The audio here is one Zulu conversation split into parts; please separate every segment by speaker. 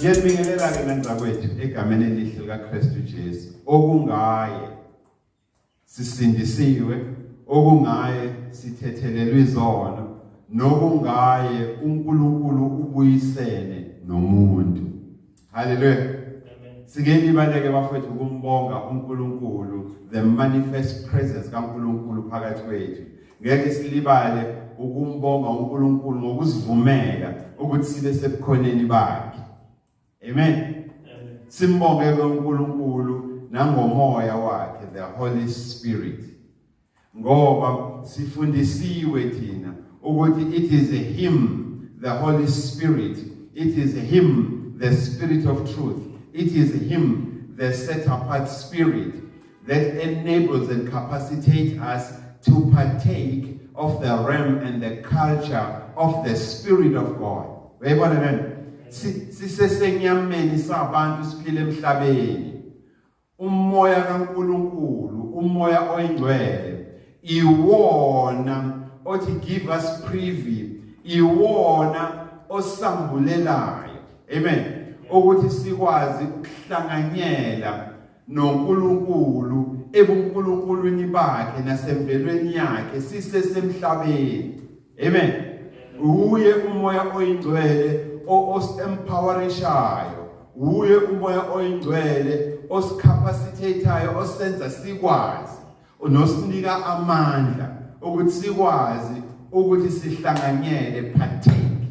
Speaker 1: Ngiyabingelela ke nanzakwethu egameni elihle likaKristu Jesu. Okungaye sisindisiwe, okungaye sithethelelwe izono, nokungaye uNkulunkulu ubuyisene nomuntu. Hallelujah. Sigeni baleke bafethu ukumbonga uNkulunkulu, the manifest presence kaNkulunkulu phakathi kwethu. Ngeke silibale ukumbonga uNkulunkulu ngokuzivumela ukuthi sibe sebukhoneni bakhe. Amen. Simbonge uNkulunkulu nangomoya wakhe, the Holy Spirit. Ngoba sifundisiwe thina ukuthi it is him, the Holy Spirit. It is him, the Spirit of truth. It is him, the set apart Spirit, that enables and capacitates us to partake of the realm and the culture of the Spirit of God. Sisesenyameni sabantu siphile emhlabeni. Umoya kaNkulunkulu, umoya oyingcwele, iwona othi give us privy, iwona osambulelayo. Amen. Ukuthi sikwazi ukuhlanganyela noNkulunkulu ebuNkulunkulwini bakhe nasemvelweni yakhe sisesemhlabeni. Amen. Uye umoya oyingcwele os-empowerishayo, uye umoya oyingcwele os-capacitateayo, osenza sikwazi nosinika amandla ukuthi sikwazi ukuthi sihlanganyele, partake,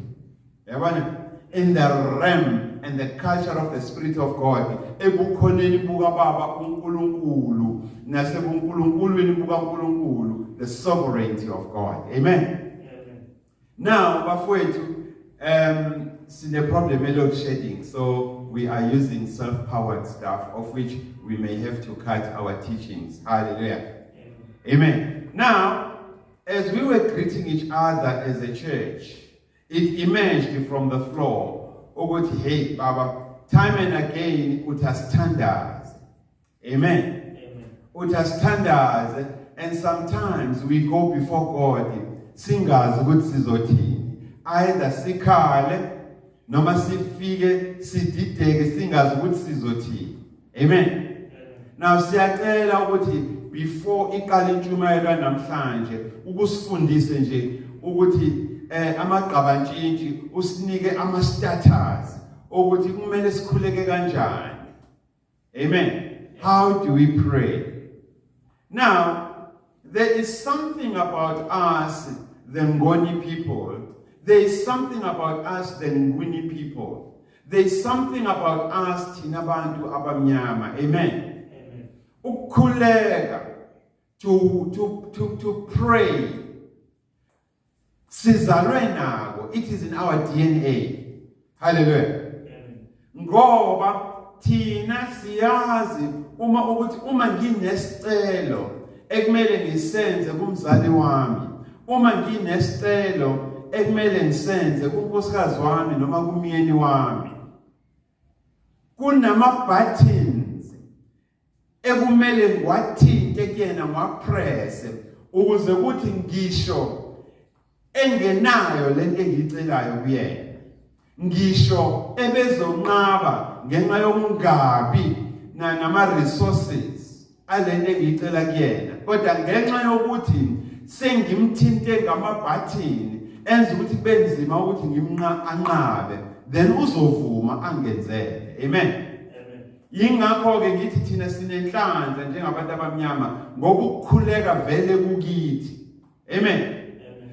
Speaker 1: yabona, in the realm and the culture of the Spirit of God, ebukhoneni buka Baba uNkulunkulu nasebuNkulunkulwini buka uNkulunkulu, the sovereignty of God. Amen. Now bafowethu, sine problem load shedding, so we are using self-powered stuff, of which we may have to cut our teachings. Hallelujah. Amen. Now, as we were greeting each other as a church, it emerged from the floor, ukuthi hey Baba, time and again utasithandaze. Amen. Utasithandaze, and sometimes we go before God singazi ukuthi sizothini, either sikhale noma sifike sidideke singazi ukuthi sizothini. Amen. Now siyacela ukuthi before iqala intshumayelo namhlanje ukusifundise nje ukuthi amagqabantshintshi usinike ama-status ukuthi kumele sikhuleke kanjani. Amen. How do we pray? Now, there is something about us, the Ngoni people. There is something about us, the Nguni people. There is something about us, thina bantu abamnyama. Amen. Ukukhuleka, to pray. Sizalwe nako, it is in our DNA. Hallelujah. Ngoba thina siyazi uma nginesicelo ekumele ngisenze kumzali wami, uma nginesicelo ekumele ngisenze kunkosikazi wami noma kumyeni wami, kunama buttons ekumele ngiwathinte kuyena ngiwapress ukuze kuthi ngisho engenayo lento engicelayo kuyena, ngisho ebezonqaba ngenxa yokungabi nama resources alento engicela kuyena, kodwa ngenxa yokuthi sengimthinte ngama-button enza ukuthi benzima ukuthi ngimnqabe, then uzovuma angenzele. Amen. Yingakho-ke ngithi thina sinenhlanhla njengabantu abamnyama ngokukhuleka vele kukithi. Amen.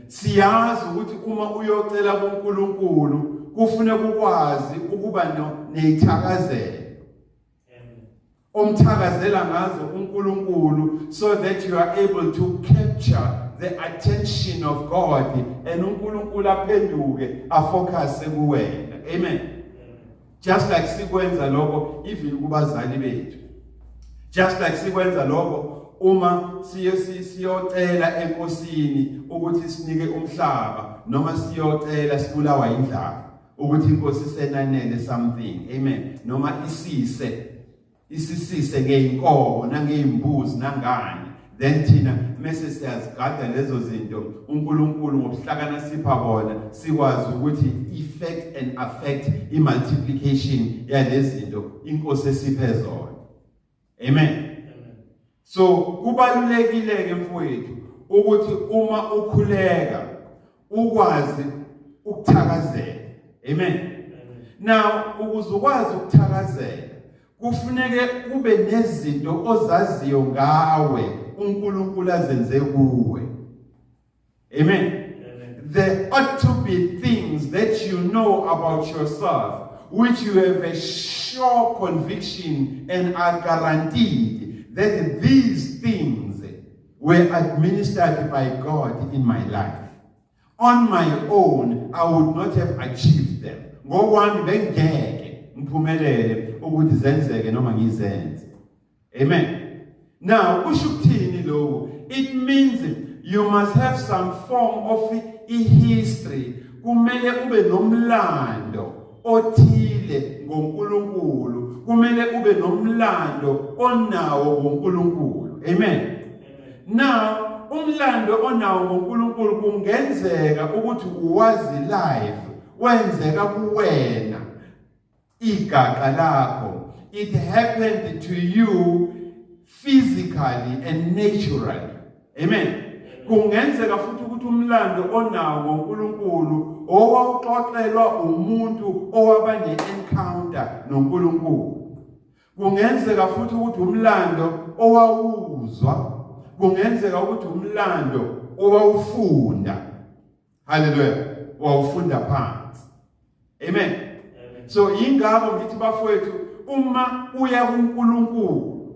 Speaker 1: Siyazi ukuthi uma uyocela kuNkulunkulu kufanele ukwazi ukuba neyithakazelo. Omthakazela ngazo uNkulunkulu, so that you are able to capture the attention of God and uNkulunkulu aphenduke afocus kuwena. Amen. Just like sikwenza lokho even kubazali bethu. Just like sikwenza lokho uma siyocela enkosini ukuthi sinike umhlaba noma siyocela sibulawa indlala ukuthi inkosi senanele something. Amen. Noma isisise ngeinkomo nangeimbuzi nangani, then thina mase siyazigada lezo zinto uNkulunkulu ngokuhlakana sipha bona sikwazi ukuthi effect and affect multiplication yalezinto inkosi esiphe zona. Amen. So kubalulekile ke mfowethu ukuthi uma ukhuleka ukwazi ukuthakazela. Amen. Now ukuze ukwazi ukuthakazela kufuneke kube nezinto ozaziyo ngawe uNkulunkulu azenze kuwe. Amen. There ought to be things that you know about yourself which you have a sure conviction and are guaranteed that these things were administered by God in my life. On my own, I would not have achieved them. Ngokwami bengeke ngiphumelele ukuthi zenzeke noma ngizenze. Amen. Now, kusho ukuthini lokho? It means you must have some form of a history. Kumele ube nomlando othile ngoNkulunkulu. Kumele ube nomlando onawo ngoNkulunkulu. Amen. Now, umlando onawo ngoNkulunkulu kungenzeka ukuthi uwazi life wenzeka kuwena igaqa lakho. It happened to you physically and naturally. Amen. Kungenzeka futhi ukuthi umlando onawo ngoNkulunkulu owawuxoxelwa umuntu owaba ne-encounter noNkulunkulu. Kungenzeka futhi ukuthi umlando owawuzwa. Kungenzeka ukuthi umlando owawufunda. Hallelujah. Wawufunda phansi. Amen. So ingakho ngithi bafowethu uma uya kuNkulunkulu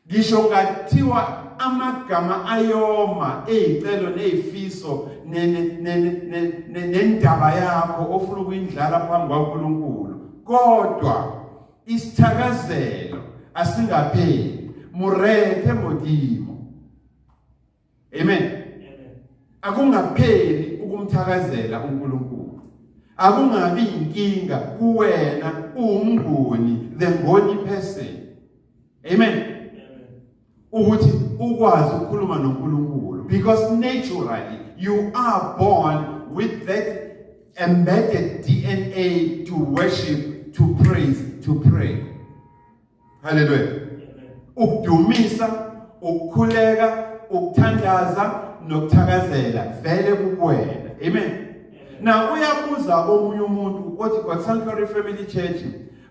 Speaker 1: ngisho ngathiwa amagama ayoma ezicelo nezifiso nendaba yakho ofuna ukuyindlala phambi kwaNkulunkulu kodwa isithakazelo asingapheli murethe modimo. Amen. Akungapheli ukumthakazela uNkulunkulu. Akungabi inkinga kuwena ungoni, the ngoni person. Amen. Ukuthi ukwazi ukukhuluma noNkulunkulu because naturally you are born with that embedded DNA to worship, to praise, to pray. Hallelujah. Ukudumisa, ukukhuleka, ukuthandaza nokuthakazela vele kuwena. Amen. Now uyabuza komunye umuntu othi kwa Sanctuary Family Church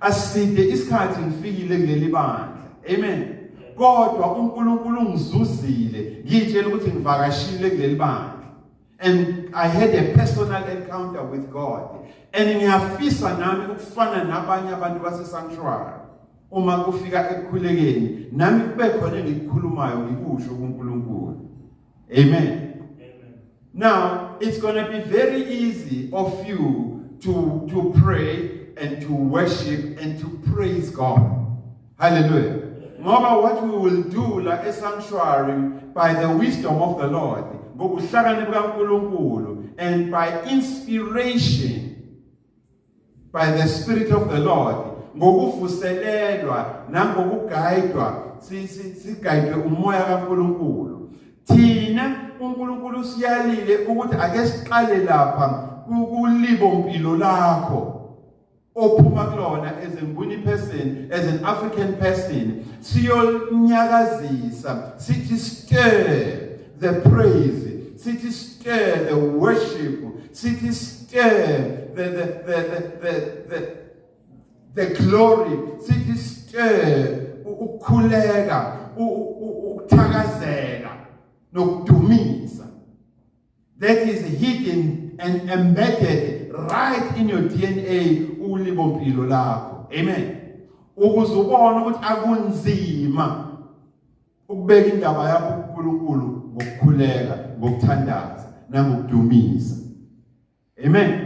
Speaker 1: aside isikhathi ngifikile kuleli bandla. Amen. Kodwa uNkulunkulu ngizuzile ngitshela ukuthi ngivakashile kuleli bandla and I had a personal encounter with God and ngiyafisa nami ukufana nabanye abantu base sanctuary uma kufika ekukhulekeni nami kube khona engikukhulumayo ngikusho kuNkulunkulu. Amen. Now it's going to be very easy of you to pray and to worship and to praise God. Hallelujah. Ngoba what we will do like a sanctuary by the wisdom of the Lord, ngokuhlakanipha kaNkulunkulu and by inspiration by the Spirit of the Lord, ngokuvuselelwa nangokuguidwa sigayidwe umoya kaNkulunkulu. Thina uNkulunkulu siyalile ukuthi ake siqale lapha kulibo mpilo lakho ophuma kulona as a Nguni person, as an African person, siyonyakazisa, sithi stir the praise, sithi stir the worship, sithi stir the glory, sithi stir ukukhuleka, ukuthakazela nokudumisa. That is hidden and embedded right in your DNA ulibo mpilo lakho. Amen. Ukuze ubone ukuthi akunzima ukubeka indaba yakho kuNkulunkulu ngokukhuleka, ngokuthandaza nangokudumisa. Amen.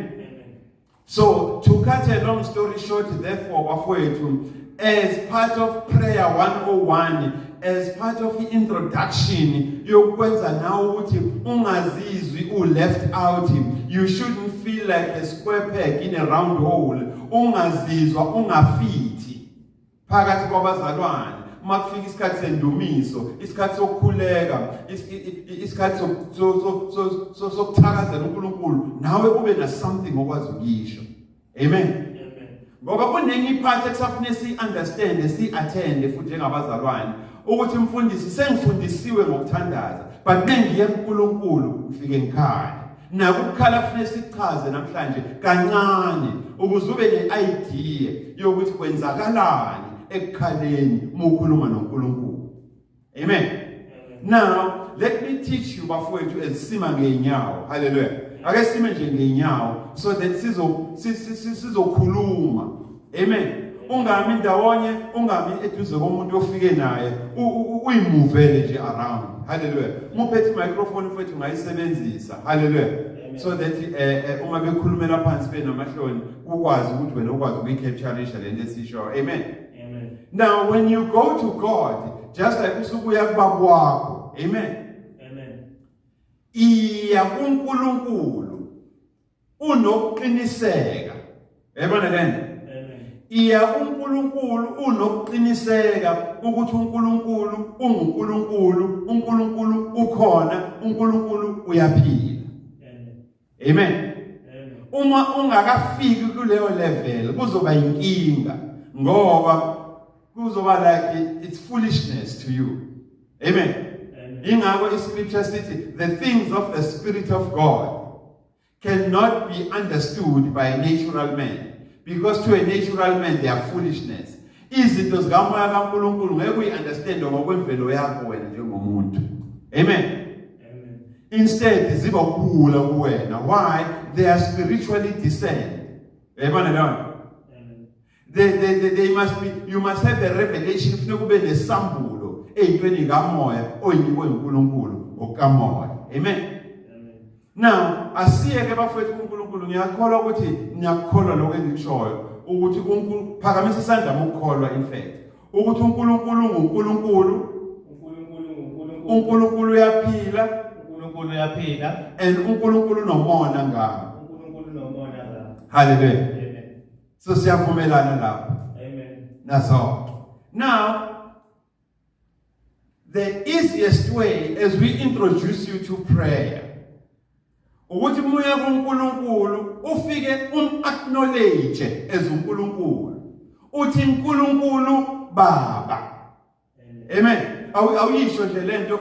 Speaker 1: So to cut a long story short, therefore bafowethu, as part of prayer 101, as part of the introduction, yokwenza nawe ukuthi ungazizwi left out, you shouldn't feel like a square peg in a round hole. Ungazizwa ungafithi phakathi kwabazalwane. Makufika isikhathi sendumiso, isikhathi sokukhuleka, isikhathi sokuthakazela uNkulunkulu, nawe ube na something okwazi ukuyisho. Amen. Ngoba kunenye iphathi ekusafuneka si-understande, si-attende futhi njengabazalwane ukuthi mfundisi sengifundisiwe ngokuthandaza but mengiye kuNkulunkulu ngifike ngikhale. Naku ukukhala kufanele sichaze namhlanje kancane ukuze ube ne-idea yokuthi kwenzakalani ekukhaleni uma ukhuluma noNkulunkulu. Amen. Now let me teach you bafowethu ezisima ngeenyawo. Hallelujah. Ake sime nje ngeenyawo so that sizokhuluma. Amen. Ungami ndawonye, ungami eduze komuntu ofike naye, uyimuvele nje around. Hallelujah. Muphethe microphone futhi ungayisebenzisa. Hallelujah. So that uma bekhulumela phansi benamahloni ukwazi ukuthi wena ukwazi ukuyicaptureisha lento esisho. Amen.
Speaker 2: Amen.
Speaker 1: Now when you go to God, just like usukuya kubaba wakho. Amen. Iya kuNkulunkulu unokuqiniseka. Yabona lento? Iya kuNkulunkulu unokuqiniseka ukuthi uNkulunkulu unguNkulunkulu, uNkulunkulu ukhona, uNkulunkulu uyaphila. Amen. Uma ungakafiki kuleyo level kuzoba inkinga ngoba kuzoba like it's foolishness to you. Amen. Ingakho iscripture sithi the things of the Spirit of God cannot be understood by a natural man, because to a natural man they are foolishness. Izinto zikaMoya kaNkulunkulu ngeke uyi-understand ngokwemvelo yakho wena njengomuntu. Amen. Instead ziba ukukhula kuwena. Why? They are spiritually discerned. Yabona they must be, you must have a revelation kufuneka ube nesambulo eyintweni kaMoya oyinikwe uNkulunkulu ngokukaMoya. Amen. Now asiyeke bafethu uNkulunkulu, ngiyakholwa ukuthi ngiyakholwa lokho engikushoyo ukuthi uNkulunkulu phakamisa isandla mukholwa in fact ukuthi uNkulunkulu nguNkulunkulu, uNkulunkulu uyaphila,
Speaker 2: uNkulunkulu uyaphila,
Speaker 1: and uNkulunkulu nomona ngami.
Speaker 2: uNkulunkulu nomona ngami.
Speaker 1: Hallelujah.
Speaker 2: Amen.
Speaker 1: So siyavumelana lapho.
Speaker 2: Amen.
Speaker 1: Naso. Now the easiest way as we introduce you to prayer ukuthi moya kuNkulunkulu ufike acknowledge as uNkulunkulu uthi uNkulunkulu Baba. Amen. Awuyisho nje lento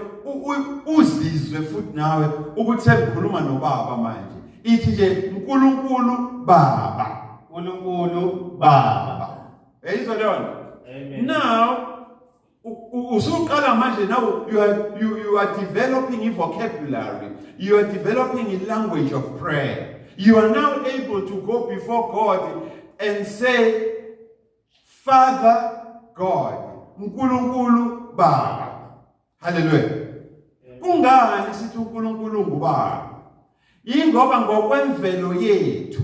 Speaker 1: uzizwe futhi nawe ukuthi sengikhuluma noBaba manje. Ithi nje uNkulunkulu Baba.
Speaker 2: uNkulunkulu Baba.
Speaker 1: Eyizwa leyo?
Speaker 2: Amen.
Speaker 1: Now usuqala manje now you are developing a vocabulary. You are developing a language of prayer. You are now able to go before God and say, Father God, uNkulunkulu Baba. Hallelujah. Kungani sithi uNkulunkulu ngubaba? Yingoba ngokwemvelo yethu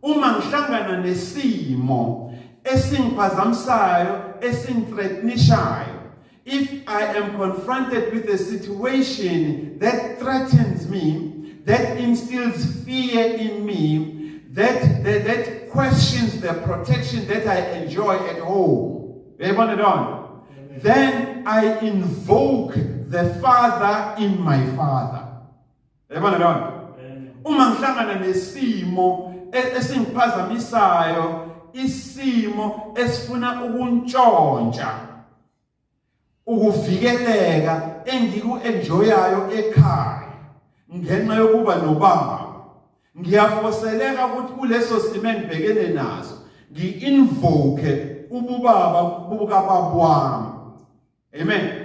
Speaker 1: uma ngihlangana nesimo esingiphazamisayo, esingithreatenishayo, if I am confronted with a situation that threatens me, that instills fear in me, that questions the protection that I enjoy at home, then I invoke the Father in my Father. Uma ngihlangana nesimo esingiphazamisayo, isimo esifuna ukuntshontsha, ukuvikeleka engiku-enjoyayo ekhaya ngenxa yokuba nobaba, ngiyafoseleka ukuthi kuleso simo engibhekene naso ngi-invoke ububaba bukababa wami. Amen.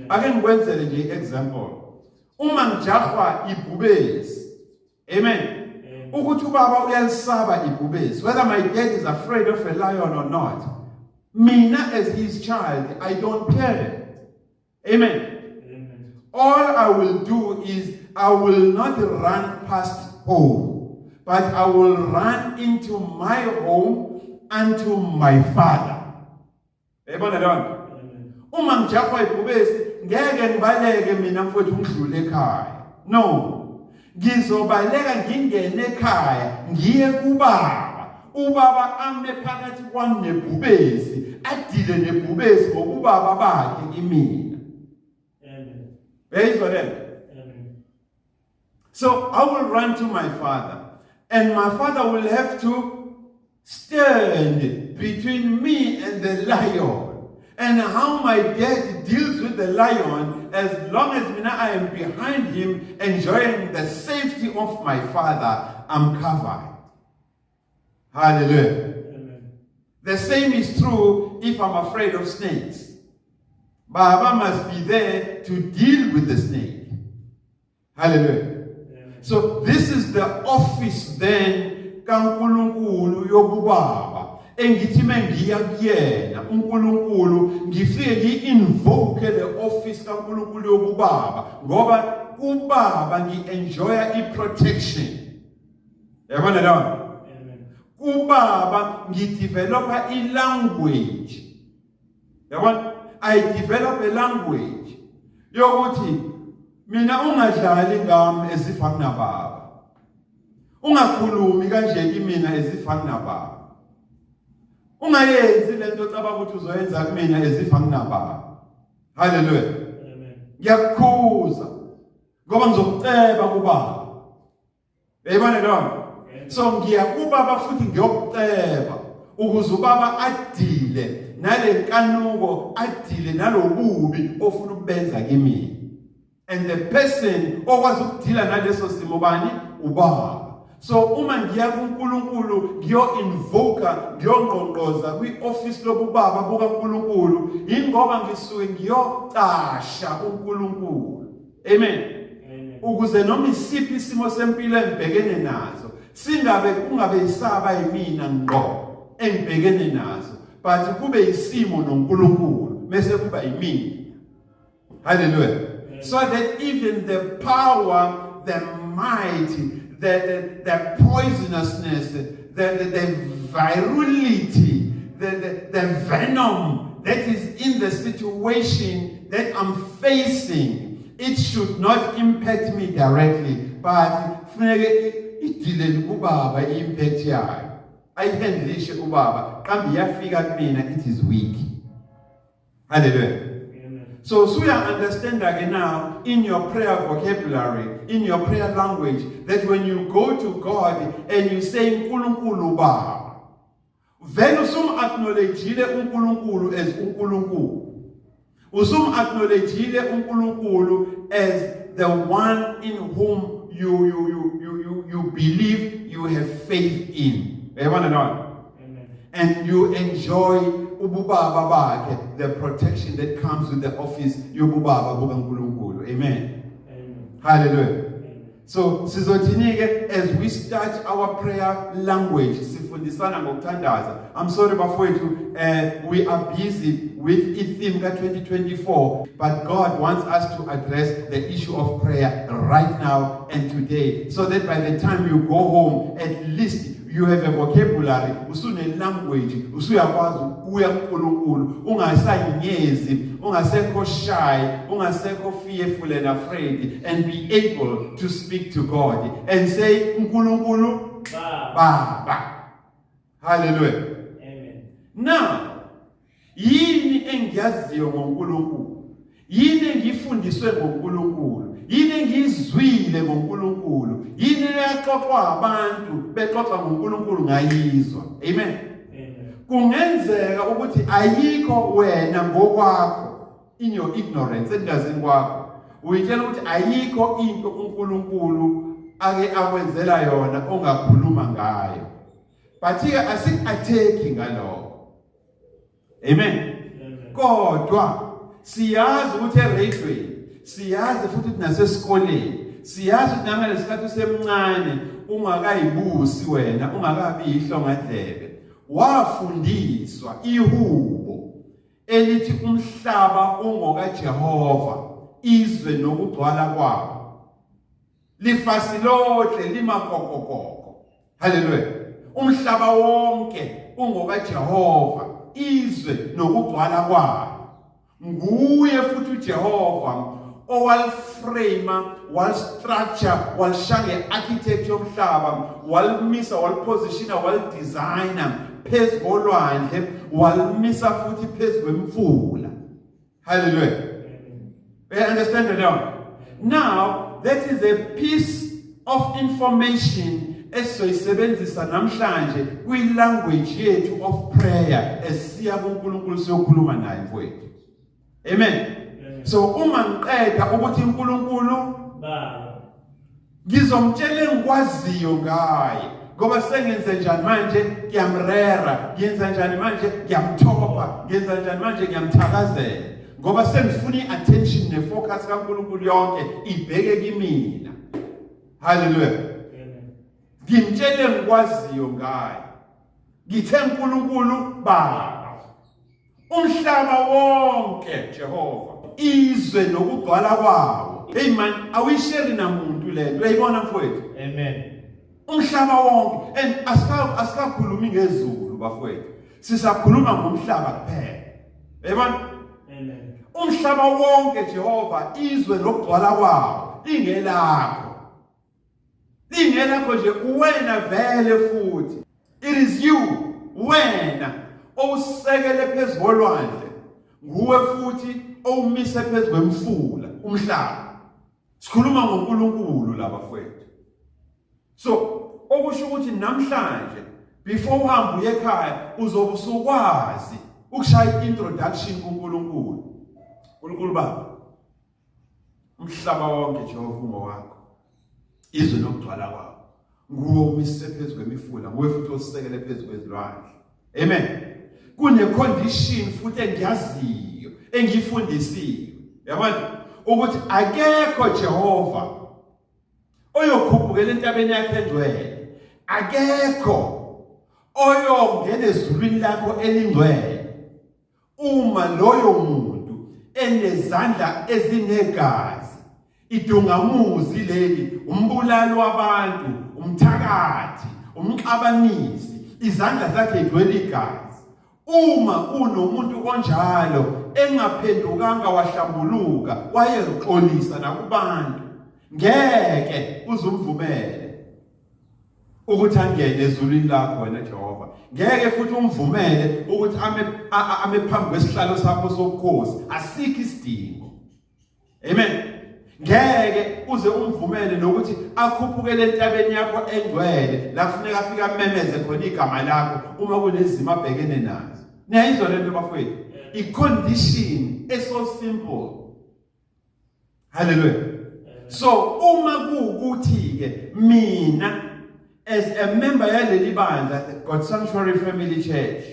Speaker 1: Ake ngikwenzele nje i-example. Uma ngijahwa ibhubesi, amen, ukuthi ubaba uyalisaba ibhubesi, whether my dad is afraid of a lion or not, mina as his child, I don't care. Amen. All I will do is I will not run past home, but I will run into my home unto my Father. Uma ngijahwa ibhubesi ngeke ngibaleke mina mfowethu ngidlule ekhaya. No. Ngizobaleka ngingene ekhaya ngiye kubaba. Ubaba ame phakathi kwami nebhubesi, adile nebhubesi ngobubaba bakhe kimina. Amen. Beyizwa lento? Amen. So I will run to my Father, and my Father will have to stand between me and the lion, and how my dad deals with the lion, as long as I am behind him, enjoying the safety of my father, I'm covered. Hallelujah.
Speaker 2: Amen.
Speaker 1: The same is true if I'm afraid of snakes. Baba must be there to deal with the snake. Hallelujah.
Speaker 2: Amen.
Speaker 1: So this is the office then kaNkulunkulu yobubaba. Engithi mengiya kuyena uNkulunkulu ngifike ngi-invoke the office kaNkulunkulu yobubaba ngoba kubaba ngi-enjoy i-protection. Yabona la? Kubaba ngidevelopa i-language. Yabona? I develop a language. Yokuthi mina ungadlali ngami ezifana baba. Ungakhulumi kanje kimina ezifana baba. Ungayenzi lento ocabanga ukuthi uzoyenza kumina ezifana baba. Hallelujah.
Speaker 2: Amen.
Speaker 1: Ngiyakukhuza ngoba ngizokuceba kubaba. Yayibona lo? So ngiyakubaba futhi ngiyokuceba ukuze ubaba adile nale nkanuko, adile nalobubi ofuna ukubenza kimi. And the person okwazi ukudila naleso simo bani ubaba. So uma ngiya kuNkulunkulu ngiyo-invoka ngiyongqongqoza kwi-office lobubaba bukaNkulunkulu ingoba ngisuke ngiyocasha uNkulunkulu. Amen. Ukuze noma isiphi isimo sempilo engibhekene nazo kungabe isaba yimina ngqo engibhekene nazo, but kube isimo noNkulunkulu bese kuba yimina. Hallelujah. So that even the power, the might, the poisonousness, the virulity, the venom that is in the situation that I'm facing, it should not impact me directly, but idileni kubaba impact yayo. Ayihandlishe ubaba kambe yafika kumina, it is weak. Hallelujah. So you understand again now in your prayer vocabulary, in your prayer language, that when you go to God and you say uNkulunkulu Baba, then usum acknowledge uNkulunkulu as uNkulunkulu. Usum acknowledge uNkulunkulu as the one in whom you believe, you have faith in. Amen. And you enjoy ububaba bakhe, the protection that comes with the office yobubaba bukaNkulunkulu. Amen. Hallelujah. So sizothinike as we start our prayer language sifundisana ngokuthandaza. I'm sorry bafowethu, we are busy with i-theme ka-2024, but God wants us to address the issue of prayer right now and today, so that by the time you go home, at least you have a vocabulary, usune language, usuyakwazi ukuya kuNkulunkulu, ungasayinyezi, ungasekho shy, ungasekho fearful and afraid, and be able to speak to God and say uNkulunkulu Baba. Hallelujah.
Speaker 2: Amen.
Speaker 1: Now, yini engiyaziyo ngoNkulunkulu? Yini engifundiswe ngoNkulunkulu? Yini engizwile ngoNkulunkulu? Yini yaxoxwa abantu bexoxa ngoNkulunkulu ngayizwa? Amen. Kungenzeka ukuthi ayikho wena ngokwakho, in your ignorance endazini kwakho, uyitshela ukuthi ayikho into uNkulunkulu ake akwenzela yona ongakhuluma ngayo. But ke asikatheki ngalokho. Amen. Kodwa siyazi ukuthi eradweni, siyazi futhi ukuthi nasesikoleni, siyazi ukuthi nangalesikhathi usemncane ungakayibusi wena, ungakabi ihlongadlebe, wafundiswa ihubo elithi umhlaba ungokaJehova, izwe nokugcwala kwawo, lifasilodle limakokokoko. Hallelujah. Umhlaba wonke ungokaJehova, izwe nokugcwala kwawo. Nguye futhi uJehova owalframe, walstructure, walshaya architecture yomhlaba, walmisa, walpositiona, waldesigner phezu kolwandle, walmisa futhi phezu kwemfula. Hallelujah. You understand it now? Now, that is a piece of information esizoyisebenzisa namhlanje kwi-language yethu of prayer esiya kuNkulunkulu siyokhuluma naye mfowethu. Amen. So uma ngiqeda ukuthi uNkulunkulu
Speaker 2: Baba
Speaker 1: ngizomtshela engikwaziyo ngaye ngoba sengenze njani manje ngiyamrera, ngenza njani manje ngiyamthoba, ngenza njani manje ngiyamthakazela ngoba sengifuna i-attention ne-focus kaNkulunkulu yonke ibheke kimina. Hallelujah. Ngimtshele engikwaziyo ngaye. Ngithe uNkulunkulu Baba, umhlaba wonke Jehova, izwe nokugcwala kwawo. Hey man, awisheri namuntu lento. Uyayibona mfowethu?
Speaker 2: Amen.
Speaker 1: Umhlaba wonke, and asikakhulumi ngezulu bafowethu. Sisakhuluma ngomhlaba kuphela. Uyayibona?
Speaker 2: Amen.
Speaker 1: Umhlaba wonke Jehova, izwe nokugcwala kwawo, lingelakho. Lingelakho nje uwena vele futhi. It is you, wena owusekele phezulu kolwandle. Nguwe futhi owumise phezulu kwemfula, umhlaba. Sikhuluma ngoNkulunkulu laba mfowethu. So, okusho ukuthi namhlanje before uhambe uye ekhaya uzobe usukwazi ukushaya introduction kuNkulunkulu. uNkulunkulu Baba, umhlaba wonke Jehova ungowakho. Izwe nokugcwala kwawo. Nguwe umise phezulu kwemifula, nguwe futhi osekele phezulu kwezilwandle. Amen. Kune condition futhi engiyaziyo, engifundisiwe. Yabona ukuthi akekho Jehova oyokhuphukela entabeni yakhe engcwele. Akekho oyongena ezulwini lakho elingcwele uma loyo muntu enezandla ezinegazi, idungamuzi leli, umbulali wabantu, umthakathi, umxabanisi, izandla zakhe igcwele igazi. Uma kunomuntu onjalo engaphendukanga wahlambuluka wayexolisa nakubantu, ngeke uzumvumele ukuthi angene ezulwini lakho wena Jehova. Ngeke futhi umvumele ukuthi ame phambi kwesihlalo sakho sobukhosi, asikho isidingo. Amen. Ngeke uze umvumele nokuthi akhuphukele entabeni yakho engcwele la kufuneka afike amemeze khona igama lakho uma kunezimo abhekene nazo. Niyayizwa lento bafowethu? I-condition is so simple. Hallelujah. So uma kuukuthi ke mina as a member yaleli bandla, the God Sanctuary Family Church,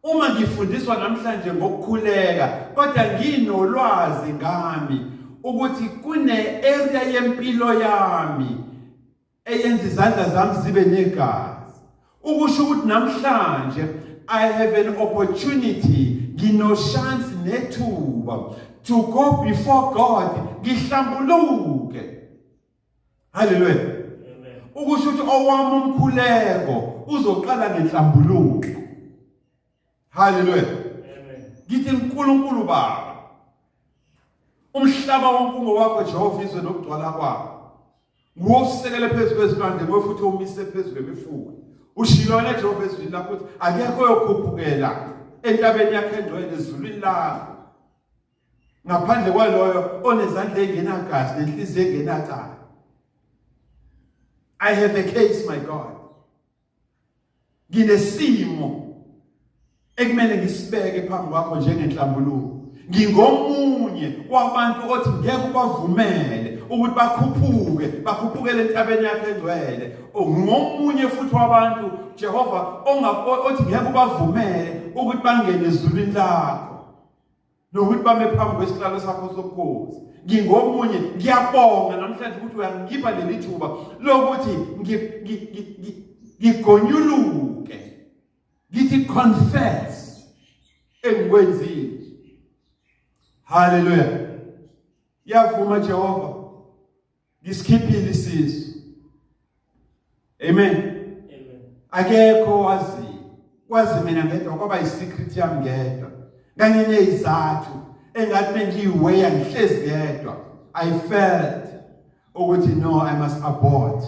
Speaker 1: uma ngifundiswa namhlanje ngokukhuleka kodwa nginolwazi ngami ukuthi kune area yempilo yami eyenza izandla zami zibe negazi, ukusho ukuthi namhlanje I have an opportunity, ngino chance nethuba to go before God, ngihlambuluke. Hallelujah.
Speaker 2: Amen.
Speaker 1: Ukusho ukuthi owami umkhuleko uzoqala ngenhlambuluko. Hallelujah.
Speaker 2: Amen.
Speaker 1: Ngithi uNkulunkulu Baba, umhlaba wonke ungowakho Jehova, izwe nokugcwala kwawo. Nguwe usekele phezulu kwezilwandle, nguwe futhi umise phezulu kwemifula. Ushilona Jehova ezwini lakho ukuthi akekho oyokhuphukela entabeni yakhe engcwele ezulwini lakho ngaphandle kwaloyo onezandla engenagazi nenhliziyo engenacala. I have a case, my God. Nginesimo ekumele ngisibeke phambi kwakho njengenhlambuluko. Ngingomunye wabantu othi ngeke ubavumele ukuthi bakhuphukele entabeni yakhe engcwele. Ngomunye futhi wabantu Jehova othi ngeke ubavumele ukuthi bangene ezulwini lakho nokuthi bame phambi kwesihlalo sakho sobukhosi. Ngingomunye, ngiyabonga namhlanje ukuthi uyangipha leli thuba lokuthi ngigonyuluke, ngithi confess engikwenzile. Hallelujah. Yavuma Jehova, ngisikhiphile isizo. Amen.
Speaker 2: Amen.
Speaker 1: Akekho kwazi mina ngedwa kwaba isecret yami ngedwa. Nganginezathu engathi mengiyiweya ngihlezi ngedwa. I felt ukuthi no, I must abort.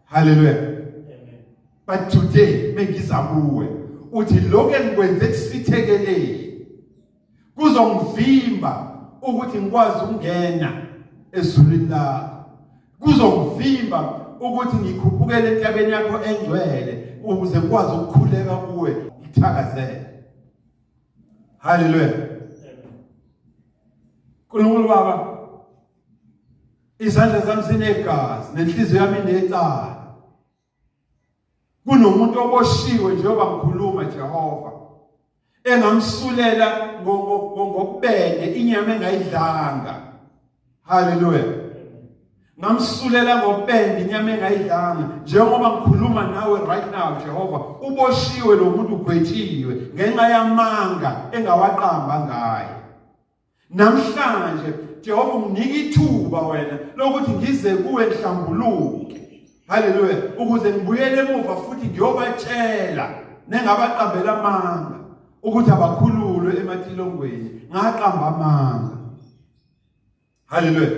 Speaker 1: Hallelujah.
Speaker 2: Amen.
Speaker 1: But today mengizakuwe uthi lokho engikwenze kusithekelele kuzongivimba ukuthi ngikwazi ukungena ezulwini lakho. Kuzongivimba ukuthi ngikhuphukele entabeni yakho engcwele ukuze ngikwazi ukukhuleka kuwe ngithakazele. Hallelujah. Nkulunkulu Baba, izandla zami zinegazi nenhliziyo yami inecala. Kunomuntu oboshiwe njengoba ngikhuluma Jehova, engamsulela ngokubende inyama engayidlanga. Hallelujah. Ngamsulela ngokubende inyama engayidlanga njengoba ngikhuluma nawe right now Jehova, uboshiwe lo muntu ugwetshiwe ngenxa yamanga engawaqamba ngaye. Namhlanje Jehova unginika ithuba wena lokuthi ngize kuwe ngihlambuluke. Hallelujah. Ukuze ngibuyele emuva futhi ngiyobatshela nengabaqambela amanga ukuthi abakhululwe ematilongweni ngaqamba amanga. Hallelujah.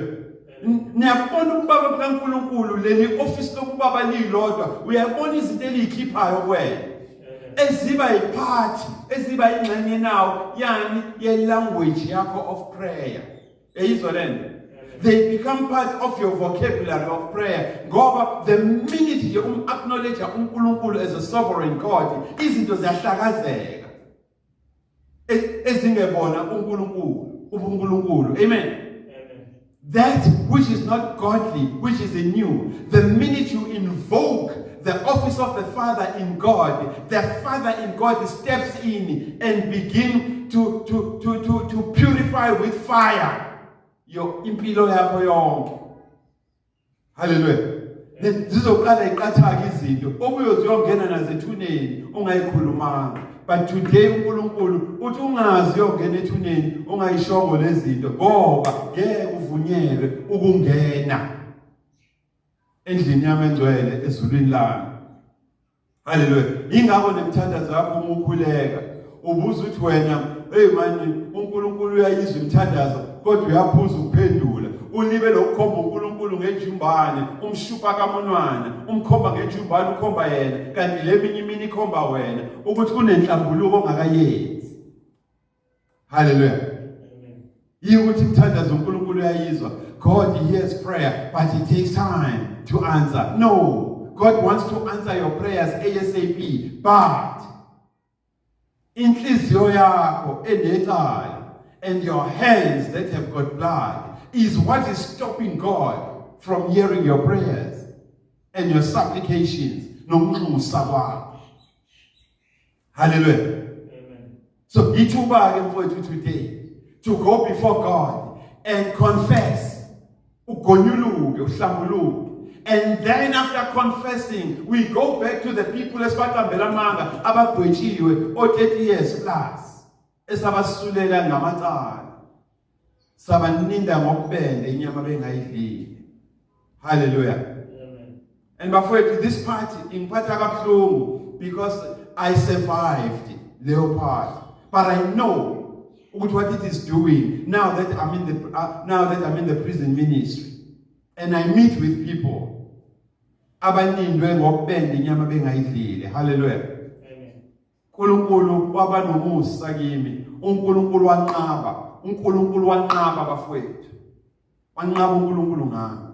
Speaker 1: Niyabona ubaba kaNkulunkulu leli office lokubaba lilodwa, uyabona izinto elikhiphayo kwena eziba iphathi eziba ingxenye nawo yani ye language yakho of prayer. Eyizwa lento? They become part of your vocabulary of prayer. Ngoba the minute you acknowledge uNkulunkulu as a sovereign God, izinto ziyahlakazeka ezingebona uNkulunkulu. Amen. That which is not godly, which is anew, the minute you invoke the office of the Father in God, the Father in God steps in and begin to purify with fire your impilo yakho yonke. Hallelujah. Zizoqala iqathaka izinto obuyoziyongena nazo ethuneni ungayikhulumanga. But today uNkulunkulu uthi ungazi uyongena ethuneni ungayishongo lezinto ngoba ngeke uvunyelwe ukungena endlini yami engcwele ezulwini lami. Hallelujah. Ingakho nemthandazo yakho umukhuleka ubuza uthi wena hey manje uNkulunkulu uyayizwa imthandazo kodwa uyaphuza ukuphendula. Ulibe lokukhomba uNkulunkulu ngejumbane, umshupa kamonwana, umkhomba ngejumbane ukhomba yena, kanti leminye imini ikhomba wena ukuthi kunenhlambuluko ongakayenzi. Hallelujah. Ukuthi imthandazo uNkulunkulu uyayizwa. God hears prayer, but it takes time to answer. No, God wants to answer your prayers ASAP, but inhliziyo yakho enecala and your hands that have got blood is what is stopping God from hearing your prayers and your supplications. Hallelujah.
Speaker 2: Amen.
Speaker 1: So ithuba for you today to go before God and confess. And then after confessing, we go back to the people esibaqambelamanga abagwetshiwe o 30 years plus. Esabasulela ngamathala. Sabaninda ngokubende inyama bengayidlile. Hallelujah.
Speaker 2: Amen.
Speaker 1: And bafowethu, this party ingiphatha kabuhlungu because I survived leyo party. But I know what it is doing now that I'm in the prison ministry. And I meet with people. Abanindwe ngokubende inyama bengayidlile. Hallelujah.
Speaker 2: Amen.
Speaker 1: uNkulunkulu waba nomusa kimi. uNkulunkulu wanqaba bafowethu. Wanqaba uNkulunkulu ngami.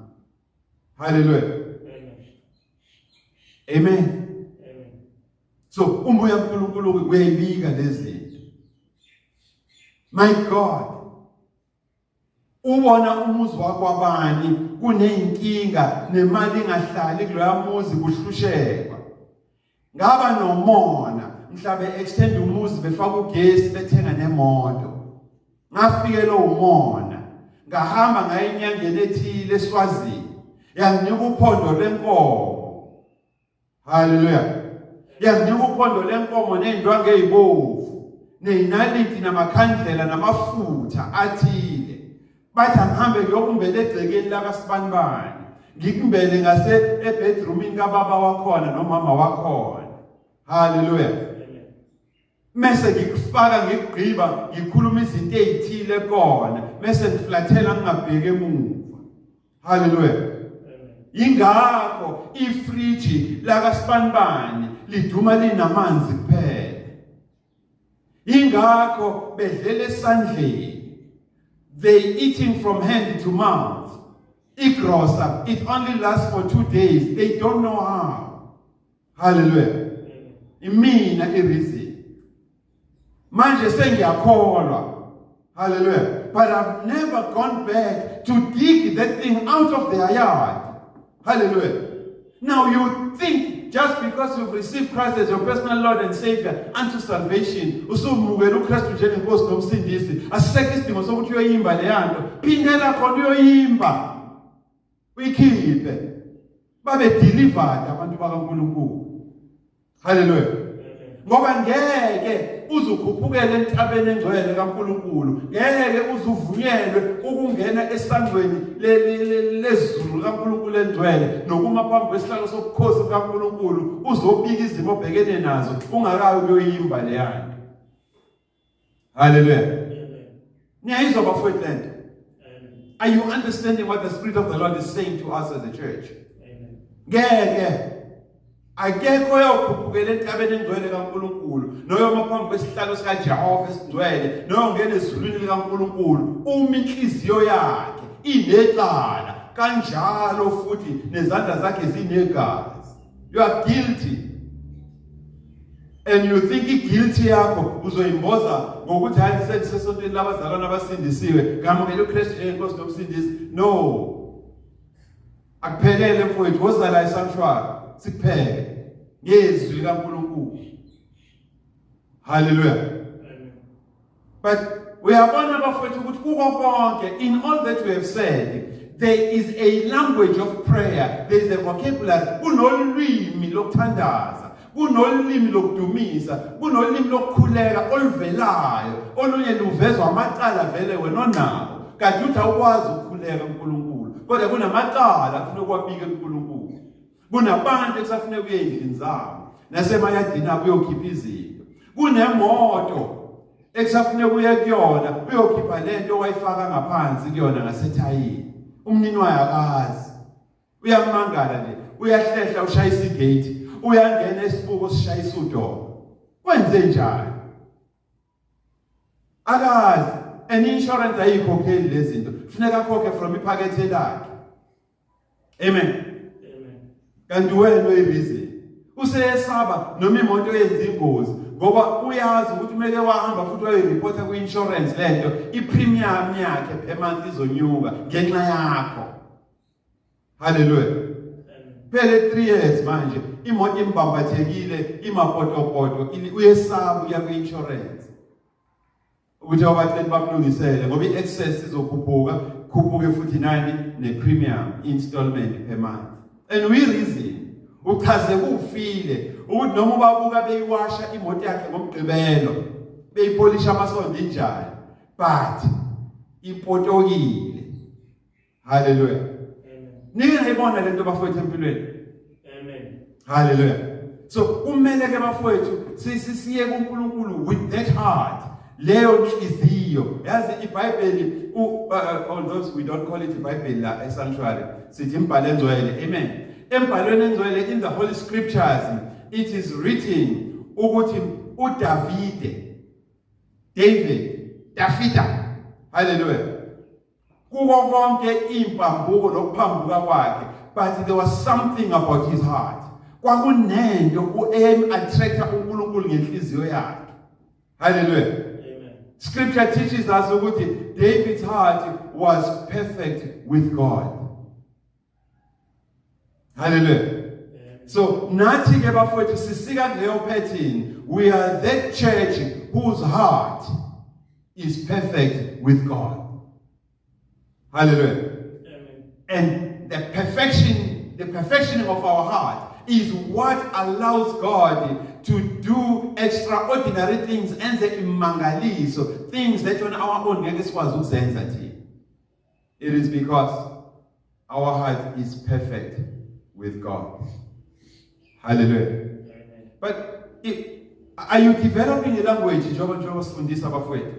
Speaker 1: Hallelujah.
Speaker 2: Amen.
Speaker 1: Amen.
Speaker 2: Amen.
Speaker 1: So umoya kaNkulunkulu uyayibika lezi zinto. My God, ubona umuzi wakwabani kunenkinga nemali engahlali kuloya muzi kuhlushekwa. Ngaba nomona mhlabe extend umuzi befaka ugesi bethenga nemoto. Ngafike lo umona ngahamba ngaye enyangeni ethile eSwazini yanginika uphondo lenkomo. Hallelujah. Yanginika uphondo lenkomo nendwangu ezibovu neinaliti namakhandlela namafutha athile. Bathi ngihambe ngiyokumbela egcekeni lakaSibanibani ngikumbele ngase ebedroomini kababa wakhona nomama wakhona. Hallelujah. Mese ngikufaka ngigqiba ngikhuluma izinto ezithile khona mese ngiflathela ngingabheke emuva. Hallelujah. Ingakho ifriji lakaSibanibani liduma linamanzi kuphela. Ingakho bedlela esandleni. They eating from hand to mouth. igrosa, it only lasts for 2 days. They don't know how. Hallelujah. Imina ireason. Manje sengiyakholwa. Hallelujah. But I've never gone back to dig that thing out of their yard. Hallelujah. Now you think just because you've received Christ as your personal Lord and Savior unto salvation, usumukela uKristu njengenkosi nomsindisi, asisekho isidingo sokuthi uyoyimba le yanto. Phindela khona uyoyimba. Uyikhiphe. Babe delivered abantu bakaNkulunkulu. Hallelujah. Ngoba ngeke uzukhuphukele entabeni engcwele kaNkulunkulu, ngeke uzuvunyelwe ukungena esandweni lezulu kaNkulunkulu engcwele nokuma phambi kwesihlalo sobukhosi kaNkulunkulu uzobika izimo obhekene nazo ungakayi kuyoyimba le yanto. Hallelujah. Niyayizwa bafowethu lento? Are you understanding what the Spirit of the Lord is saying to us as a church? Ngeke akekho yokhuphukela entabeni engcwele kaNkulunkulu noyoma phambi kwesihlalo sika Jehova esingcwele noyongena ezulwini likaNkulunkulu uma inhliziyo yakhe inecala kanjalo futhi nezandla zakhe zinegazi. You are guilty. And you think guilty yakho uzoyimboza ngokuthi hayi sesontweni labazalwana abasindisiwe ngamukela uKristu njengenkosi nomsindisi. No. Akuphelele mfowethu wozala esanctuary sikuphele ngezwi kaNkulunkulu. Hallelujah. But we are born bafowethu ukuthi kuko konke, in all that we have said, there is a language of prayer, there is a vocabulary, kunolimi lokuthandaza, kunolimi lokudumisa, kunolimi lokukhuleka oluvelayo, olunye luvezwa amacala vele wena onawo kanti uthi awukwazi ukukhuleka uNkulunkulu kodwa kunamacala kufanele kwabike uNkulunkulu. Kunabantu ekusafuneka kuye endlini zabo nasemayadini abo uyokhipha izinto. Kunemoto ekusafuneka kuye kuyona uyokhipha lento owayifaka ngaphansi kuyona ngasethayini. Umnini wayo akazi. Uyamangala nje, uyahlehla ushayisa igate, uyangena esibuko sishayisa udoro. Kwenze njani? Akazi. An insurance ayikhokheli lezi zinto. Kufuneka akhokhe from iphakethe lakhe. Amen. Kanti wena uyireason useyesaba noma imoto yenza ingozi ngoba uyazi ukuthi kumele wahamba futhi wayireporta ku-insurance lento ipremium yakhe per month izonyuka ngenxa yakho. Hallelujah. Phele 3 years manje imoto imbambathekile imapotopoto uyesaba uya ku-insurance ukuthi abatheli bamlungisele ngoba i-excess izokhuphuka khuphuke futhi nani ne-premium installment per month. And we reason uchaze kufile ukuthi noma ubabuka beyiwasha imoto yakhe ngomgqibelo beyipolisha amasondo injani but ipotokile. Hallelujah. Nike ngibona lento bafowethu empilweni. Amen. Hallelujah. So kumele ke bafowethu sisiye kuNkulunkulu with that heart, leyo nhliziyo. Yazi iBhayibheli all those we don't call it iBhayibheli la esanctuary sithi imbhalo engcwele. Amen. Embhalweni engcwele in the Holy Scriptures it is written ukuthi Davida. Hallelujah. Kuko konke impambuko nokuphambuka kwakhe, but there was something about his heart. Kwakunento attracta uNkulunkulu ngenhliziyo yakhe. Hallelujah. Amen. Scripture teaches us ukuthi David's heart was perfect with God. Hallelujah. Amen. So nathi ke bafowethu sisika leyo pattern, we are that church whose heart is perfect with God. Hallelujah. Amen. And the perfectioning of our heart is what allows God to do extraordinary things and the imangaliso, things that on our own ngeke sikwazi ukuzenza thina. It is because our heart is perfect with God. Hallelujah. Amen. But are you developing a language njengoba sifundisa abafowethu?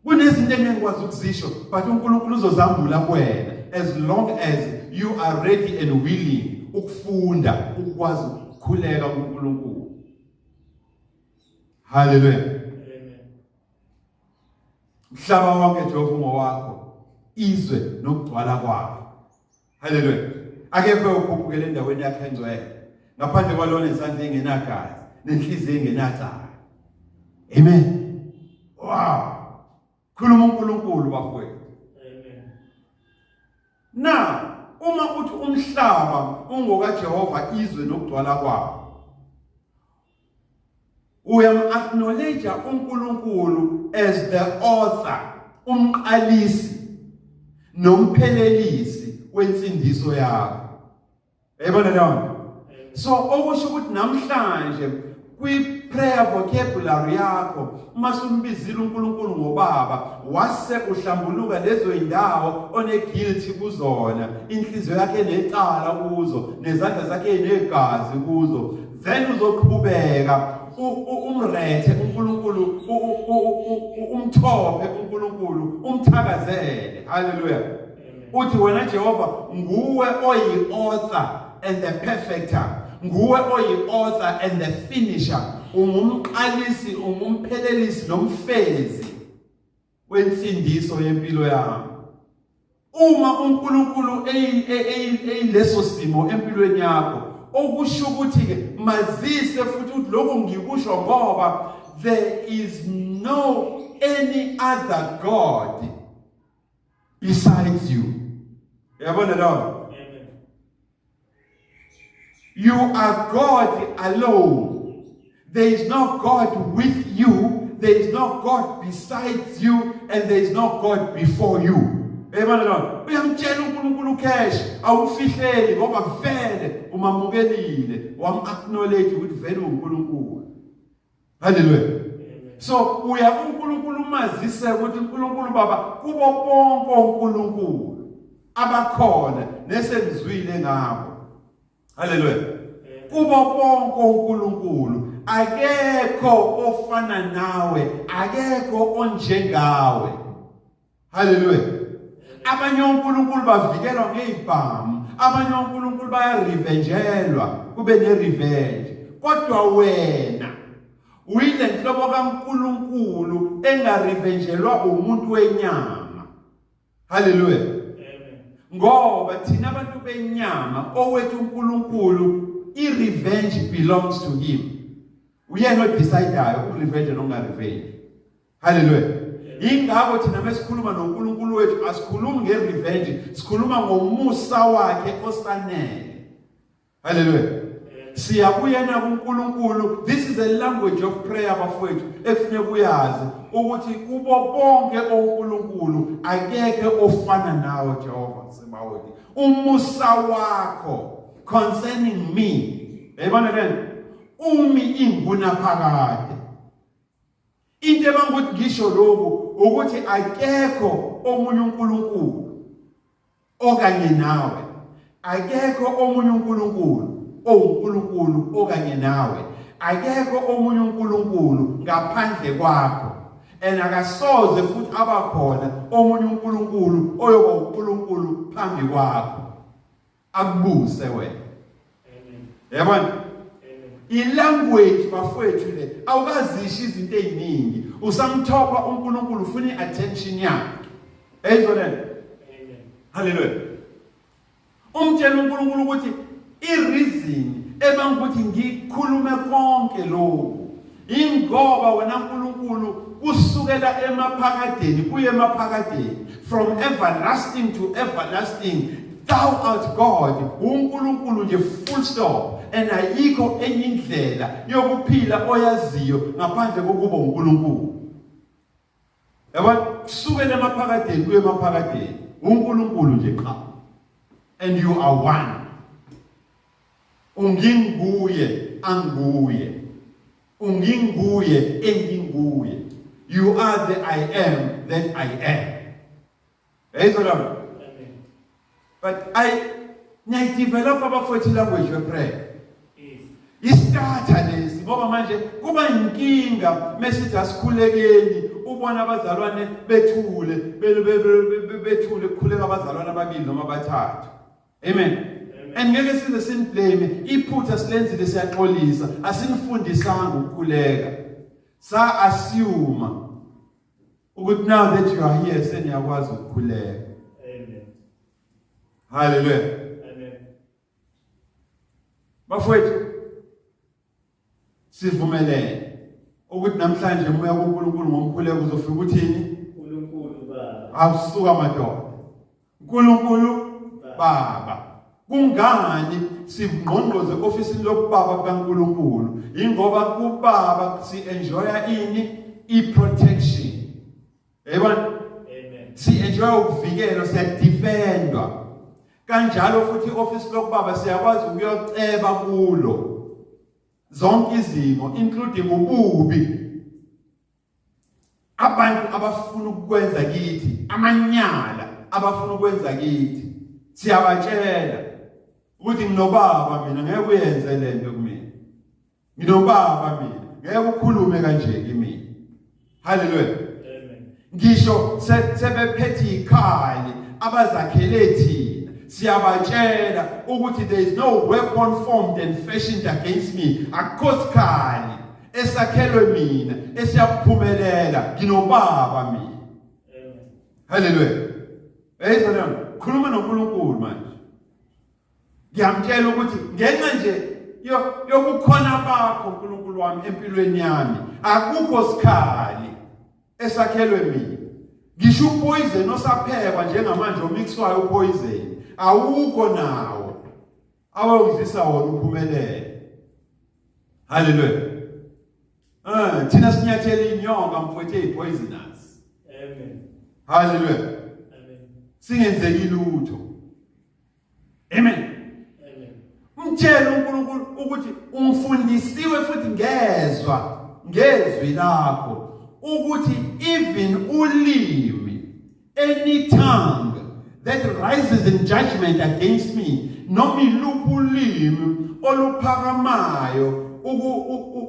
Speaker 1: Kunezinto engikwazi ukuzisho but uNkulunkulu uzozambula kuwena as long as you are ready and willing ukufunda ukwazi ukukhuleka kuNkulunkulu. Hallelujah. Amen. Mhlaba wonke Jehova ngowakho izwe nokugcwala kwayo. Hallelujah. Akekho ukhuphukela endaweni yakhe engcwele ngaphandle kwalona isandla engenagazi nenhliziyo engenacala. Amen. Wow. Khuluma uNkulunkulu bafowethu.
Speaker 2: Amen.
Speaker 1: Now, uma uthi umhlaba ungokaJehova izwe nokugcwala kwawo, uyam-acknowledge uNkulunkulu as the author, umqalisi nomphelelisi wensindiso yakho. Yabona lona? So okusho ukuthi namhlanje kwi-prayer vocabulary yakho masumbizile uNkulunkulu ngobaba wase uhlambuluka lezo indawo one-guilty kuzona, inhliziyo yakhe necala kuzo, nezandla zakhe negazi kuzo, then uzoqhubeka umrethe uNkulunkulu, umthophe uNkulunkulu, umthakazele. Hallelujah. Uthi wena Jehova nguwe oyi-author and the perfecter, nguwe oyi-author and the finisher, ungumqalisi, ungumphelelisi nomfezi wensindiso yempilo yami. Uma uNkulunkulu leso simo empilweni yakho, okusho ukuthi ke mazise futhi ukuthi lokho ngikusho ngoba there is no any other God besides you. Yabona lo? You are God alone. There is no God with you. There is no God besides you, and there is no God before you. Yabona lo? Uyamtshela uNkulunkulu cash awufihleli ngoba vele umamukelile, wam-acknowledge ukuthi vele uNkulunkulu. Hallelujah. So uya uNkulunkulu mazise ukuthi uNkulunkulu baba kubo bonke uNkulunkulu abakhona nesenzwile ngabo. Hallelujah. Kubo bonke uNkulunkulu akekho ofana nawe, akekho onjengawe. Hallelujah. Abanye uNkulunkulu bavikelwa ngezibhamu, abanye uNkulunkulu bayarivenjelwa kube nerevenge, kodwa wena uyile nhlobo kaNkulunkulu engarivenjelwa umuntu wenyama. Hallelujah. Amen. Ngoba thina abantu benyama owethu uNkulunkulu i-revenge belongs to him. Uyena odecidayo ukurevenge noma ungarevenge. Hallelujah. Ingakho thina mesikhuluma noNkulunkulu wethu asikhulumi ngerevenge, sikhuluma ngomusa wakhe osanele. Hallelujah. Siyabuyena kuNkulunkulu. This is a language of prayer bafowethu efuneka uyazi ukuthi kubo bonke oNkulunkulu akekho ofana nawe Jehova Sebawothi. Umusa wakho concerning me, yabona lena, umi inguna phakade. Into ebangukuthi ngisho lokho ukuthi akekho omunye uNkulunkulu okanye nawe, akekho omunye uNkulunkulu uNkulunkulu okanye nawe, akekho omunye uNkulunkulu ngaphandle kwakho, akasoze futhi abakhona omunye uNkulunkulu oyoba uNkulunkulu phambi kwakho akubuse wena. Amen. Yabona? I-language bafowethu le awukazishi izinto eziningi, usamthopa uNkulunkulu ufuna i-attention yakhe. Ezona? Amen. Hallelujah. Umtshela uNkulunkulu ukuthi i-reason ebangukuthi ngikhulume konke lokho ingoba wena uNkulunkulu kusukela emaphakadeni kuye emaphakadeni, from everlasting to everlasting, thou art God, uNkulunkulu nje, full stop. Ayikho enye indlela yokuphila oyaziyo ngaphandle kokuba uNkulunkulu. Yabona, kusukela emaphakadeni kuye emaphakadeni uNkulunkulu nje qha, and you are one. Unginguye anguye, unginguye enginguye. You are the I am that I am. Amen. But I develop abafowethu language of prayer. Istarta lesi ngoba manje kuba inkinga mesithi asikhulekeni ubona abazalwane bethule bethule kukhuleka abazalwane ababili noma abathathu. Amen. And ngeke size simblame iphutha silenzile siyaxolisa, asinifundisanga ukukhuleka. Sa assume ukuthi now that you are here seniyakwazi ukukhuleka. Hallelujah.
Speaker 2: Amen.
Speaker 1: Bafowethu sivumelene ukuthi namhlanje umoya kaNkulunkulu ngomkhuleko uzofika uthini?
Speaker 2: uNkulunkulu Baba.
Speaker 1: Awusuka madoda. uNkulunkulu Baba. Kungani sivungqongqoze ofisini lokubaba kaNkulunkulu? Ingoba kubaba si enjoya ini? I-protection. Yabona?
Speaker 2: Amen.
Speaker 1: Si enjoy ukuvikelwa, siyadefendwa. Kanjalo futhi office lokubaba siyakwazi ukuyoceba kulo zonke izimo including ububi abantu abafuna ukwenza kithi, amanyala abafuna ukwenza kithi, siyabatshela ukuthi nginobaba mina ngeke uyenze lento kumina, nginobaba mina ngeke ukhulume kanje kimi. Hallelujah.
Speaker 2: Amen.
Speaker 1: Ngisho sebephethe ikhali abazakhele thina, siyabatshela ukuthi there is no weapon formed and fashioned against me. Akosikhali esakhelwe mina esiyaphumelela, nginobaba mina.
Speaker 2: Amen.
Speaker 1: Hallelujah. Eyizona khuluma noNkulunkulu manje. Ngiyamtshela ukuthi ngenxa nje yokukhona bakho uNkulunkulu wami empilweni yami, akukho sikhali esakhelwe mina. Ngisho upoison osaphekwa njengamanje omixwayo upoison, awukho nawo awuzisa wona uphumelele. Hallelujah. Thina sinyathela inyonga mfowethu epoisonous.
Speaker 2: Amen.
Speaker 1: Hallelujah.
Speaker 2: Amen.
Speaker 1: Singenzeki lutho. Amen.
Speaker 2: Amen.
Speaker 1: Mtshela uNkulunkulu ukuthi ungifundisiwe futhi ngezwi lakho ukuthi even ulimi, any tongue that rises in judgment against me, noma iluphi ulimi oluphakamayo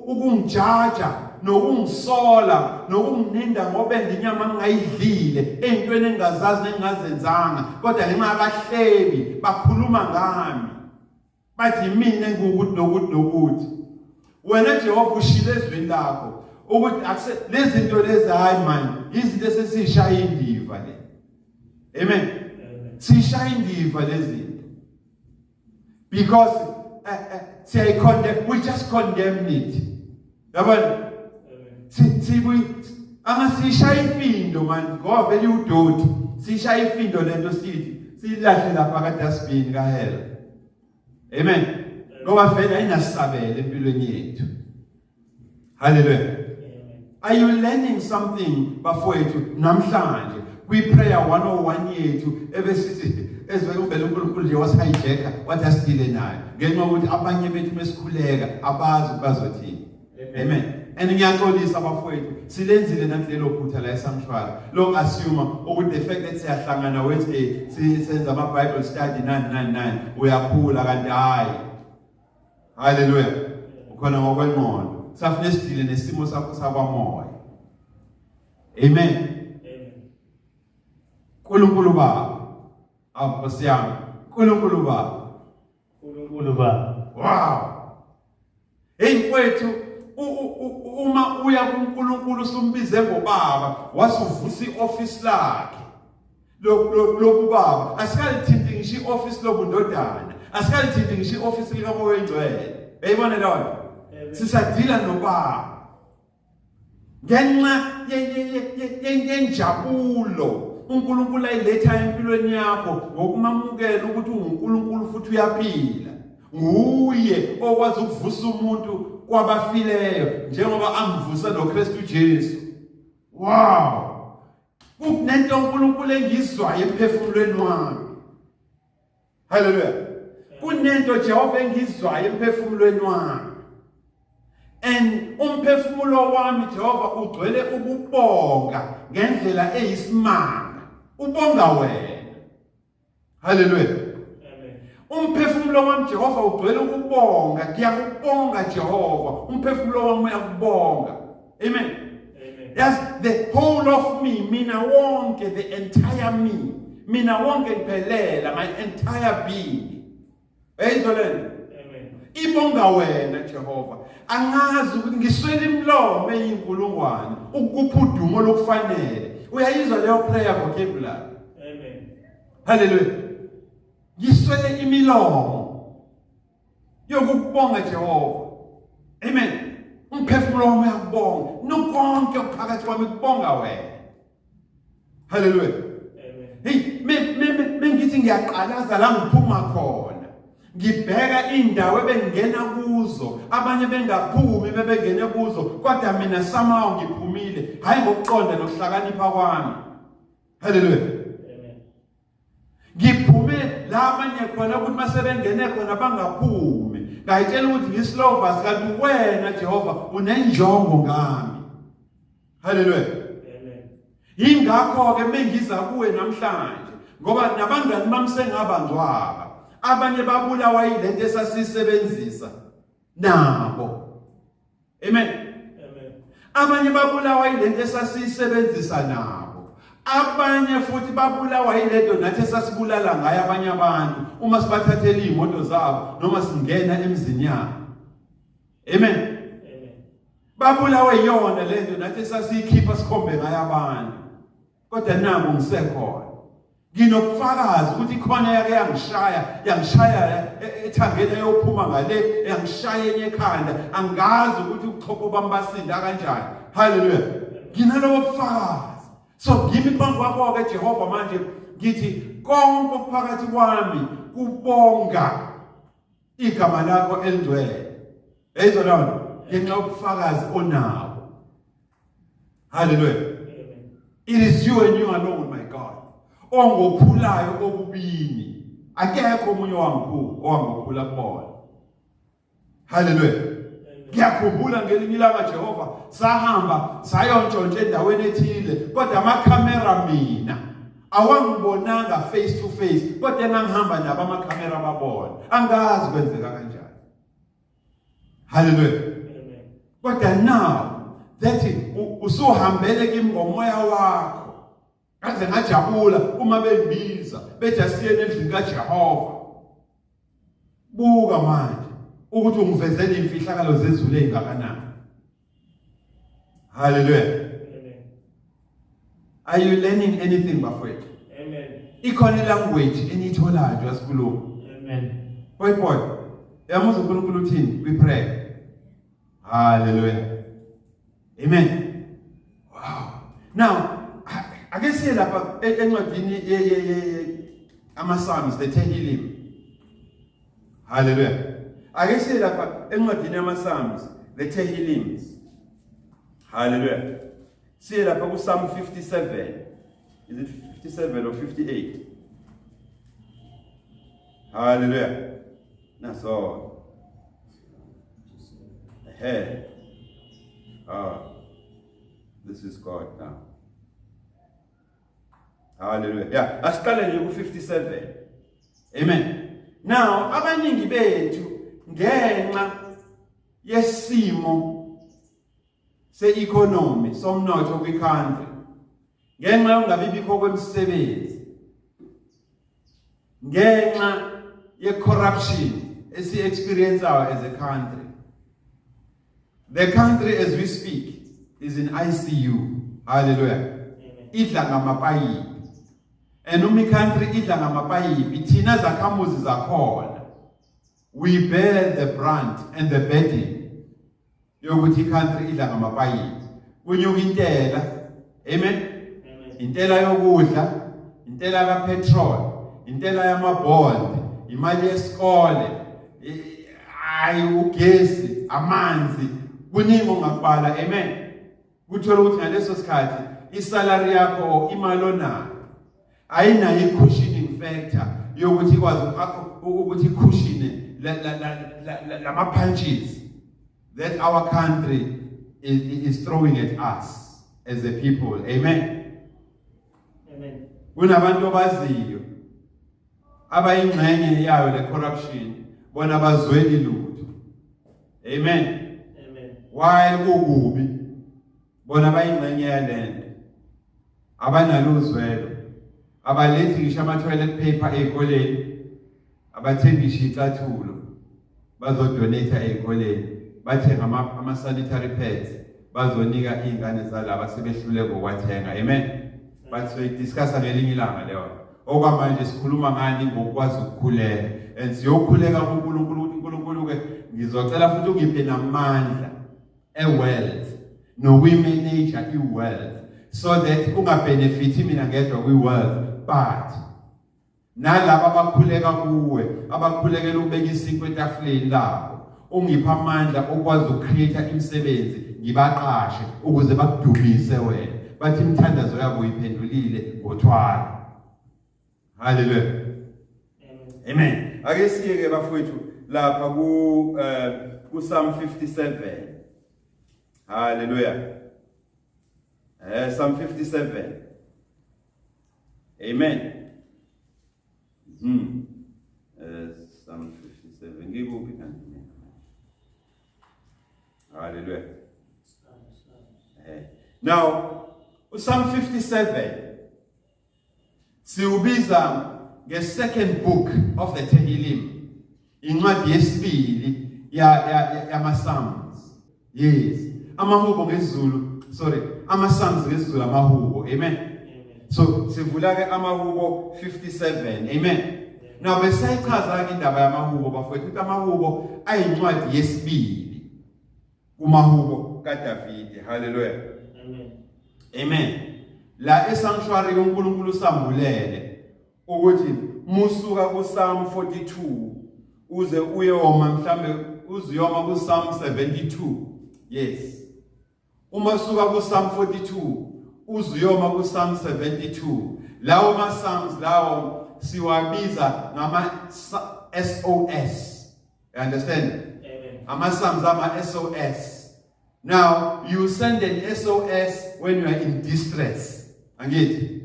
Speaker 1: ukungijaja nokungisola nokungininda ngoba endinyama ngingayidlile ezintweni engingazazi nengingazenzanga, kodwa ngenxa yabahlebi bakhuluma ngami bathi mina ngukuthi nokuthi, wena Jehova ushile ezweni lakho ukuthi lezi zinto lezi hayi man izinto esesishaya indiva le. Amen. Sishaya indiva lezi zinto because we just condemn it. Yabona? Angasishaya ifindo man ngoba vele udoti sishaya ifindo lento sithi silahle lapha kadustbin kahela. Amen. Ngoba vele ayinasabele empilweni yethu. Hallelujah. Are you learning something bafowethu namhlanje? Kwi-prayer 101 yethu ebesithi ezivele uNkulunkulu nje wasihijeka wathi asidile nayo ngenxa ukuthi abanye bethu mesikhuleka abazi bazothini. Amen. And ngiyaxolisa abafowethu silenzile namhlelo phutha la esanctuary lo assume ukuthi the fact that siyahlangana Wednesday senza ama Bible study 999 uyakhula kanti hayi. Hallelujah. Ukhona ngokwengqondo safune sidile nesimo sakho sakwamoya. Amen. uNkulunkulu Baba, Nkosi yami, uNkulunkulu Baba. Wow. Hey mfowethu, uma uya kuNkulunkulu usumbize ngobaba, wasuvusa ioffice lakhe. Lokubaba, asikalithinti ngisho ioffice lobundodana, asikalithinti ngisho ioffice likaMoya Oyingcwele. Uyayibona lona? Sisadila nobaba. Ngenxa yenjabulo uNkulunkulu ayiletha empilweni yakho ngokumamukela ukuthi uNkulunkulu futhi uyaphila. Nguye okwazi ukuvusa umuntu kwabafileyo njengoba amvusa noKristu Jesu. Wow. Kunento uNkulunkulu engizwayo emphefumulweni wami. Hallelujah. Kunento Jehova engizwayo emphefumulweni wami. And umphefumulo wami Jehova ugcwele ukubonga ngendlela eyisimanga. Ubonga wena. Hallelujah.
Speaker 2: Amen.
Speaker 1: Umphefumulo wami Jehova ugcwele ukubonga. Ngiyakubonga Jehova. Umphefumulo wami uyakubonga. Amen.
Speaker 2: Amen.
Speaker 1: That's the whole of me, mina wonke, the entire me. Mina wonke iphelela, my entire being. Eyizolene. Ibonga wena Jehova. Angazi ukuthi ngiswele imlomo eyinkulungwane ukupha udumo lokufanele. Uyayizwa leyo prayer vocabulary.
Speaker 2: Amen.
Speaker 1: Hallelujah. siswele imilomo yokubonga Jehova. Amen. Umphefumulo wami uyakubonga. Nokonke okuphakathi kwami kubonga wena. Hallelujah. Hey, mengithi ngiyaqalaza la ngiphuma khona. Ngibheka indawo ebengena kuzo, abanye bengaphumi bebengene kuzo, kodwa mina somehow ngiphumile, hayi ngokuqonda nokuhlakanipha kwami. Hallelujah.
Speaker 2: Amen.
Speaker 1: Ngiphume la abanye khona ukuthi masebengene khona bangaphumi. Ngayitshela ukuthi ngislovers kanti wena Jehova unenjongo ngami. Hallelujah. Ingakho ke mengiza kuwe namhlanje ngoba nabangani bami sengabangcwaba abanye babulawa yilento esasisebenzisa nabo. Amen. Abanye babulawa yilento esasisebenzisa nabo. Abanye futhi babulawa yilento nathi esasibulala ngayo abanye abantu uma sibathathela imoto zabo noma singena emzini yabo. Amen. Babulawa yona lento nathi esasiyikhipha sikhombe ngayo abantu. Kodwa nabo ngisekhona. Nginokufakaza ukuthi khona yake yangishaya ethangeni eyophuma ngale, yangishaya enye ekhanda, angazi ukuthi ubuchopho bami basinda kanjani. Hallelujah. Nginalobo bufakazi. So ngimi phambi kwakho ke Jehova manje ngithi konke okuphakathi kwami kubonga igama lakho elingcwele. Yezwa lona ngenxa yobufakazi onawo. Hallelujah. It is you and you alone, my God. Ongophulayo okubini. Akekho omunye owangophula kubona. Hallelujah. Ngiyakhumbula ngelinye ilanga Jehova sahamba sayontshontsha endaweni ethile kodwa amakhamera mina awangibonanga face to face kodwa ngangihamba nabo amakhamera babona. Angazi kwenzeka kanjani. Hallelujah. Kodwa now that usuhambele kimi ngomoya wakho kaze ngajabula uma bengibiza bethi asiye endlini kaJehova. Buka manje ukuthi ungivezele imfihlakalo zezulu engakanani. Hallelujah. Are you learning anything bafowethu?
Speaker 2: Amen.
Speaker 1: Ikhona language enitholayo yasikhuluma.
Speaker 2: Amen.
Speaker 1: Boy. Yamuza uNkulunkulu uthini? We pray. Hallelujah. Amen. Wow. Now, I can say that Psalms, the Tehillim. Hallelujah. I can say that Psalms, the Tehillims. Hallelujah. See that Psalm 57. Is it 57 or 58? Hallelujah. That's all. Ahead. This is God now. Hallelujah. Yeah, asiqale nje ku 57. Amen. Now, abaningi bethu ngenxa yesimo se-economy somnotho kwicountry, ngenxa yokungabibikho kwemisebenzi, ngenxa ye-corruption esi-experienceayo as a country. The country as we speak is in ICU. Hallelujah. Idla ngamapayipi. And uma country idla ngamapayipi, thina zakhamuzi zakhona, we bear the brunt and the burden yokuthi country idla ngamapayipi. Kunyuka intela. Amen. Intela yokudla, intela kapetrol, intela yamabond, imali yesikole, ugesi, amanzi, kuningi ongakubala. Amen. Kuthola ukuthi ngaleso sikhathi isalary yakho imali onayo ayinayo i-cushioning factor yokuthi ikwazi ukuthi icushine lama punches that our country is throwing at us as a people. Amen.
Speaker 2: Amen.
Speaker 1: Kunabantu abaziyo abayingxenye yayo le corruption bona bazweni lutho. Amen.
Speaker 2: Amen.
Speaker 1: While kukubi bona bayingxenye yalento abanalo uzwelo, abalethi ngisho ama-toilet paper ey'koleni, abathengisha icathulo bazodonate ey'koleni, bathenga ama-sanitary pads bazonika iy'ngane zalaba sebehluleka ukwathenga. Amen. But so discussa ngelinye ilanga leyo okwamanje sikhuluma ngani ngokwazi ukukhulela and siyokhuleka kuNkulunkulu uNkulunkulu ke ngizocela futhi ungiphe namandla wealth nokuyimanage iwealth so that ungabenefithi mina ngedwa kwiwealth but nalabo abakhuleka kuwe abakhulekela ukubeka isinkwa etafuleni labo ungipha amandla okwazi ukucreate imisebenzi ngibaqashe ukuze bakudumise wena bathi imthandazo yabo uyiphendulile ngothwala. Hallelujah. Amen. Ake siyeke bafowethu lapha ku Psalm 57. Hallelujah. Psalm 57. Amen. Psalm 57. Ngikuphi kanti mina? Hallelujah. Now, Psalm 57 siubiza the second book of the Tehillim. Incwadi yesibili ya Psalms. Yes. Amahubo ngesiZulu. Sorry. Ama-Psalms ngesiZulu amahubo. Amen. So sivula ke amahubo 57. Amen. Now besayichaza ke indaba yamahubo bafowethu ukuthi amahubo ayincwadi yesibili kumahubo kaDavide. Hallelujah.
Speaker 2: Amen.
Speaker 1: Amen. La esanctuary yoNkulunkulu sambulele ukuthi musuka ku Psalm 42 uze uyoma mhlambe uziyoma ku Psalm 72. Yes. Uma suka ku Psalm 42 uziyoma ku Psalm 72. Lawo ma Psalms lawo siwabiza ngama SOS. You understand?
Speaker 2: Amen.
Speaker 1: Ama Psalms ama SOS. Now, you send an SOS when you are in distress. Angithi?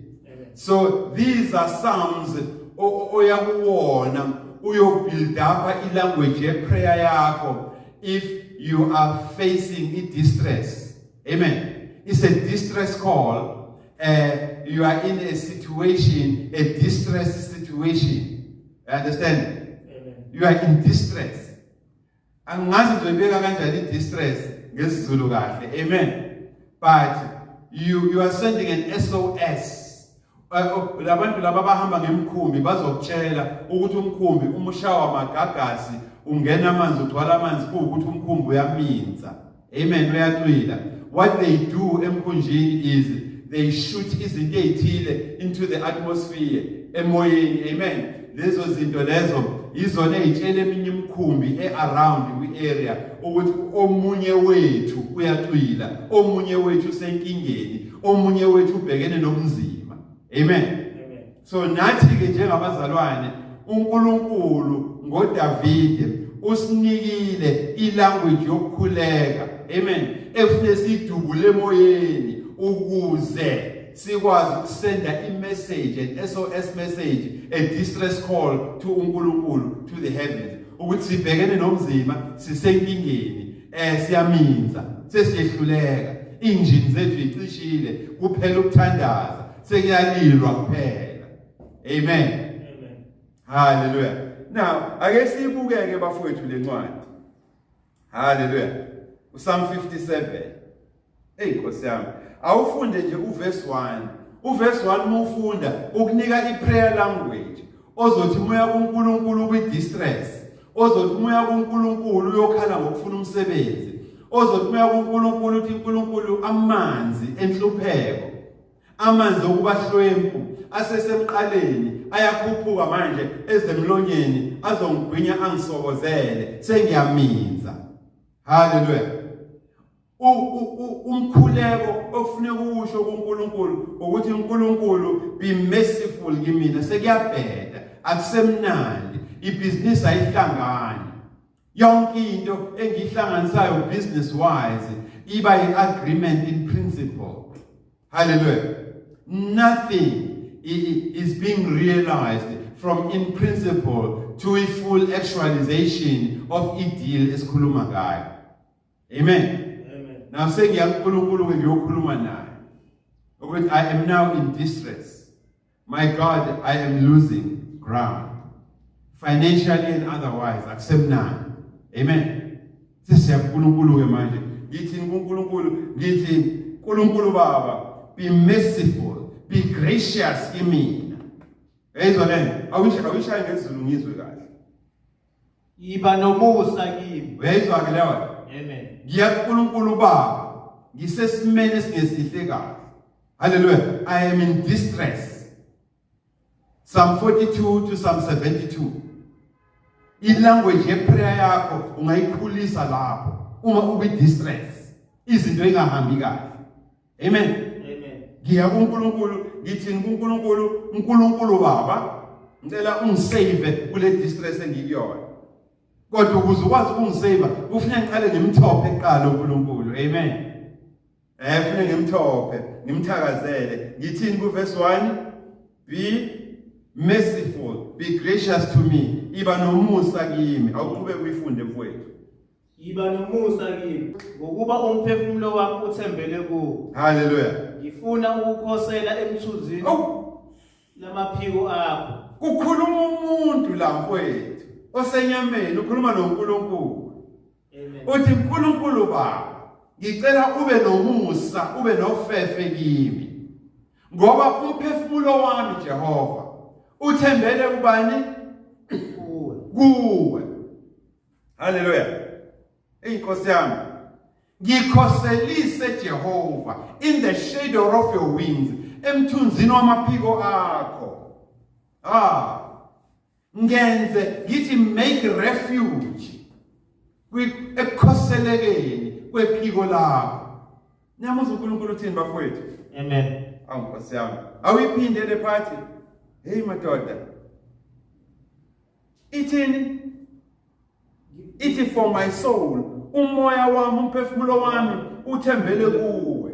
Speaker 1: So, these are Psalms oyakuwona uyobuild up ilanguage yeprayer yakho if you are facing a distress. Amen. It's a distress call. You are in a situation, a distress situation. You understand?
Speaker 2: Amen.
Speaker 1: You are in distress. Angazi ngizoyibeka kanjani distress ngesizulu kahle. Amen. But you are sending an SOS. Labantu laba bahamba ngemkhumbi bazokutshela ukuthi umkhumbi umushawa magagasi ungena amanzi ugcwala amanzi ukuthi umkhumbi uyaminza. Amen. Uyacwila. What they do emkhunjini is they shoot izinto ezithile into the atmosphere emoyeni. Amen. Lezo zinto lezo izona ezitshela eminye imkhumbi around area ukuthi omunye wethu uyacwila, omunye wethu usenkingeni, omunye wethu ubhekene nomzima. Amen.
Speaker 2: Amen.
Speaker 1: So nathi ke njengabazalwane uNkulunkulu ngoDavide usinikile ilanguage yokukhuleka. Amen. Efune sidubule emoyeni ukuze sikwazi ukusenda imessage, an SOS message, a distress call to uNkulunkulu, to the heavens. Ukuthi sibhekene nomzima, sisenkingeni, siyaminza, sesiyehluleka, injini zethu icishile, kuphela ukuthandaza, sekuyalilwa kuphela. Amen.
Speaker 2: Amen.
Speaker 1: Hallelujah. Now, ake sibukeke bafowethu lencwadi. Hallelujah. Psalm 57. Hey Nkosi yami, awufunde nje uverse 1. Uverse 1 mufunda ukunika iprayer language. Ozothi moya kuNkulunkulu kwi distress. Ozothi moya kuNkulunkulu uyokhala ngokufuna umsebenzi. Ozothi moya kuNkulunkulu uthi uNkulunkulu amanzi enhlupheko. Amanzi okubahlwempu asesemqaleni ayakhuphuka manje ezemlonyeni azongigwinya angisokozele sengiyaminza. Hallelujah. Umkhuleko ofuneka ukusho kuNkulunkulu ukuthi uNkulunkulu be merciful kimina sekuyabheda akusemnandi ibhizinisi ayihlangani yonke into engihlanganisayo business wise iba agreement in principle. Hallelujah. Nothing is being realized from in principle to a full actualization of ideal esikhuluma ngayo. Amen. Now saying uNkulunkulu ngiyokhuluma naye ukuthi I am now in distress. My God, I am losing ground financially and otherwise. Akusemnandi. Amen. SesiyakuNkulunkulu ke manje. Ngithi uNkulunkulu, ngithi uNkulunkulu Baba, be merciful, be gracious kimina. Uyayizwa lento? Awushaye ngesiZulu ngizwe kahle.
Speaker 2: Iba nomusa kimi.
Speaker 1: Uyayizwa ke leyo?
Speaker 2: Amen.
Speaker 1: Ngiya kuNkulunkulu Baba, ngisesimene esingesihle kahle. Hallelujah. I am in distress. Psalm 42 to Psalm 72. Ilanguage yeprayer yakho ungayikhulisa lapho uma ubi distress. Izinto engahambi kahle. Amen.
Speaker 2: Amen.
Speaker 1: Ngiya kuNkulunkulu, ngithi uNkulunkulu Baba, ngicela ungisave kule distress engikuyona. Kodwa ukuze ukwazi ukungisave, kufanele ngiqale ngimthophe eqala uNkulunkulu. Amen. Kufanele ngimthophe, ngimthakazele. Ngithini ku verse 1? Be merciful, be gracious to me. Iba nomusa kimi. Awuqhube kuyifunde mfowethu.
Speaker 2: Iba nomusa kimi ngokuba umphefumulo wami uthembele kuwe.
Speaker 1: Hallelujah.
Speaker 2: Ngifuna ukukhosela emthunzini lamaphiko akho.
Speaker 1: Kukhuluma umuntu la mfowethu osenyameni, ukhuluma noNkulunkulu.
Speaker 2: Amen.
Speaker 1: Uthi uNkulunkulu Baba, ngicela ube nomusa, ube nofefe kimi. Ngoba umphefumulo wami Jehova uthembele kubani? Kuwe. Hallelujah. Inkosi yami, ngikhoselise Jehova in the shadow of your wings, emthunzini wamaphiko akho. Ngenze ngithi make refuge ekukhoselekeni kwephiko lakho. Nyamuza uNkulunkulu uthini bafowethu?
Speaker 2: Amen.
Speaker 1: Nkosi yami, awuyiphinde le phathi. Hey madoda. Ithini? Ithi for my soul, umoya wami, umphefumulo wami uthembele kuwe.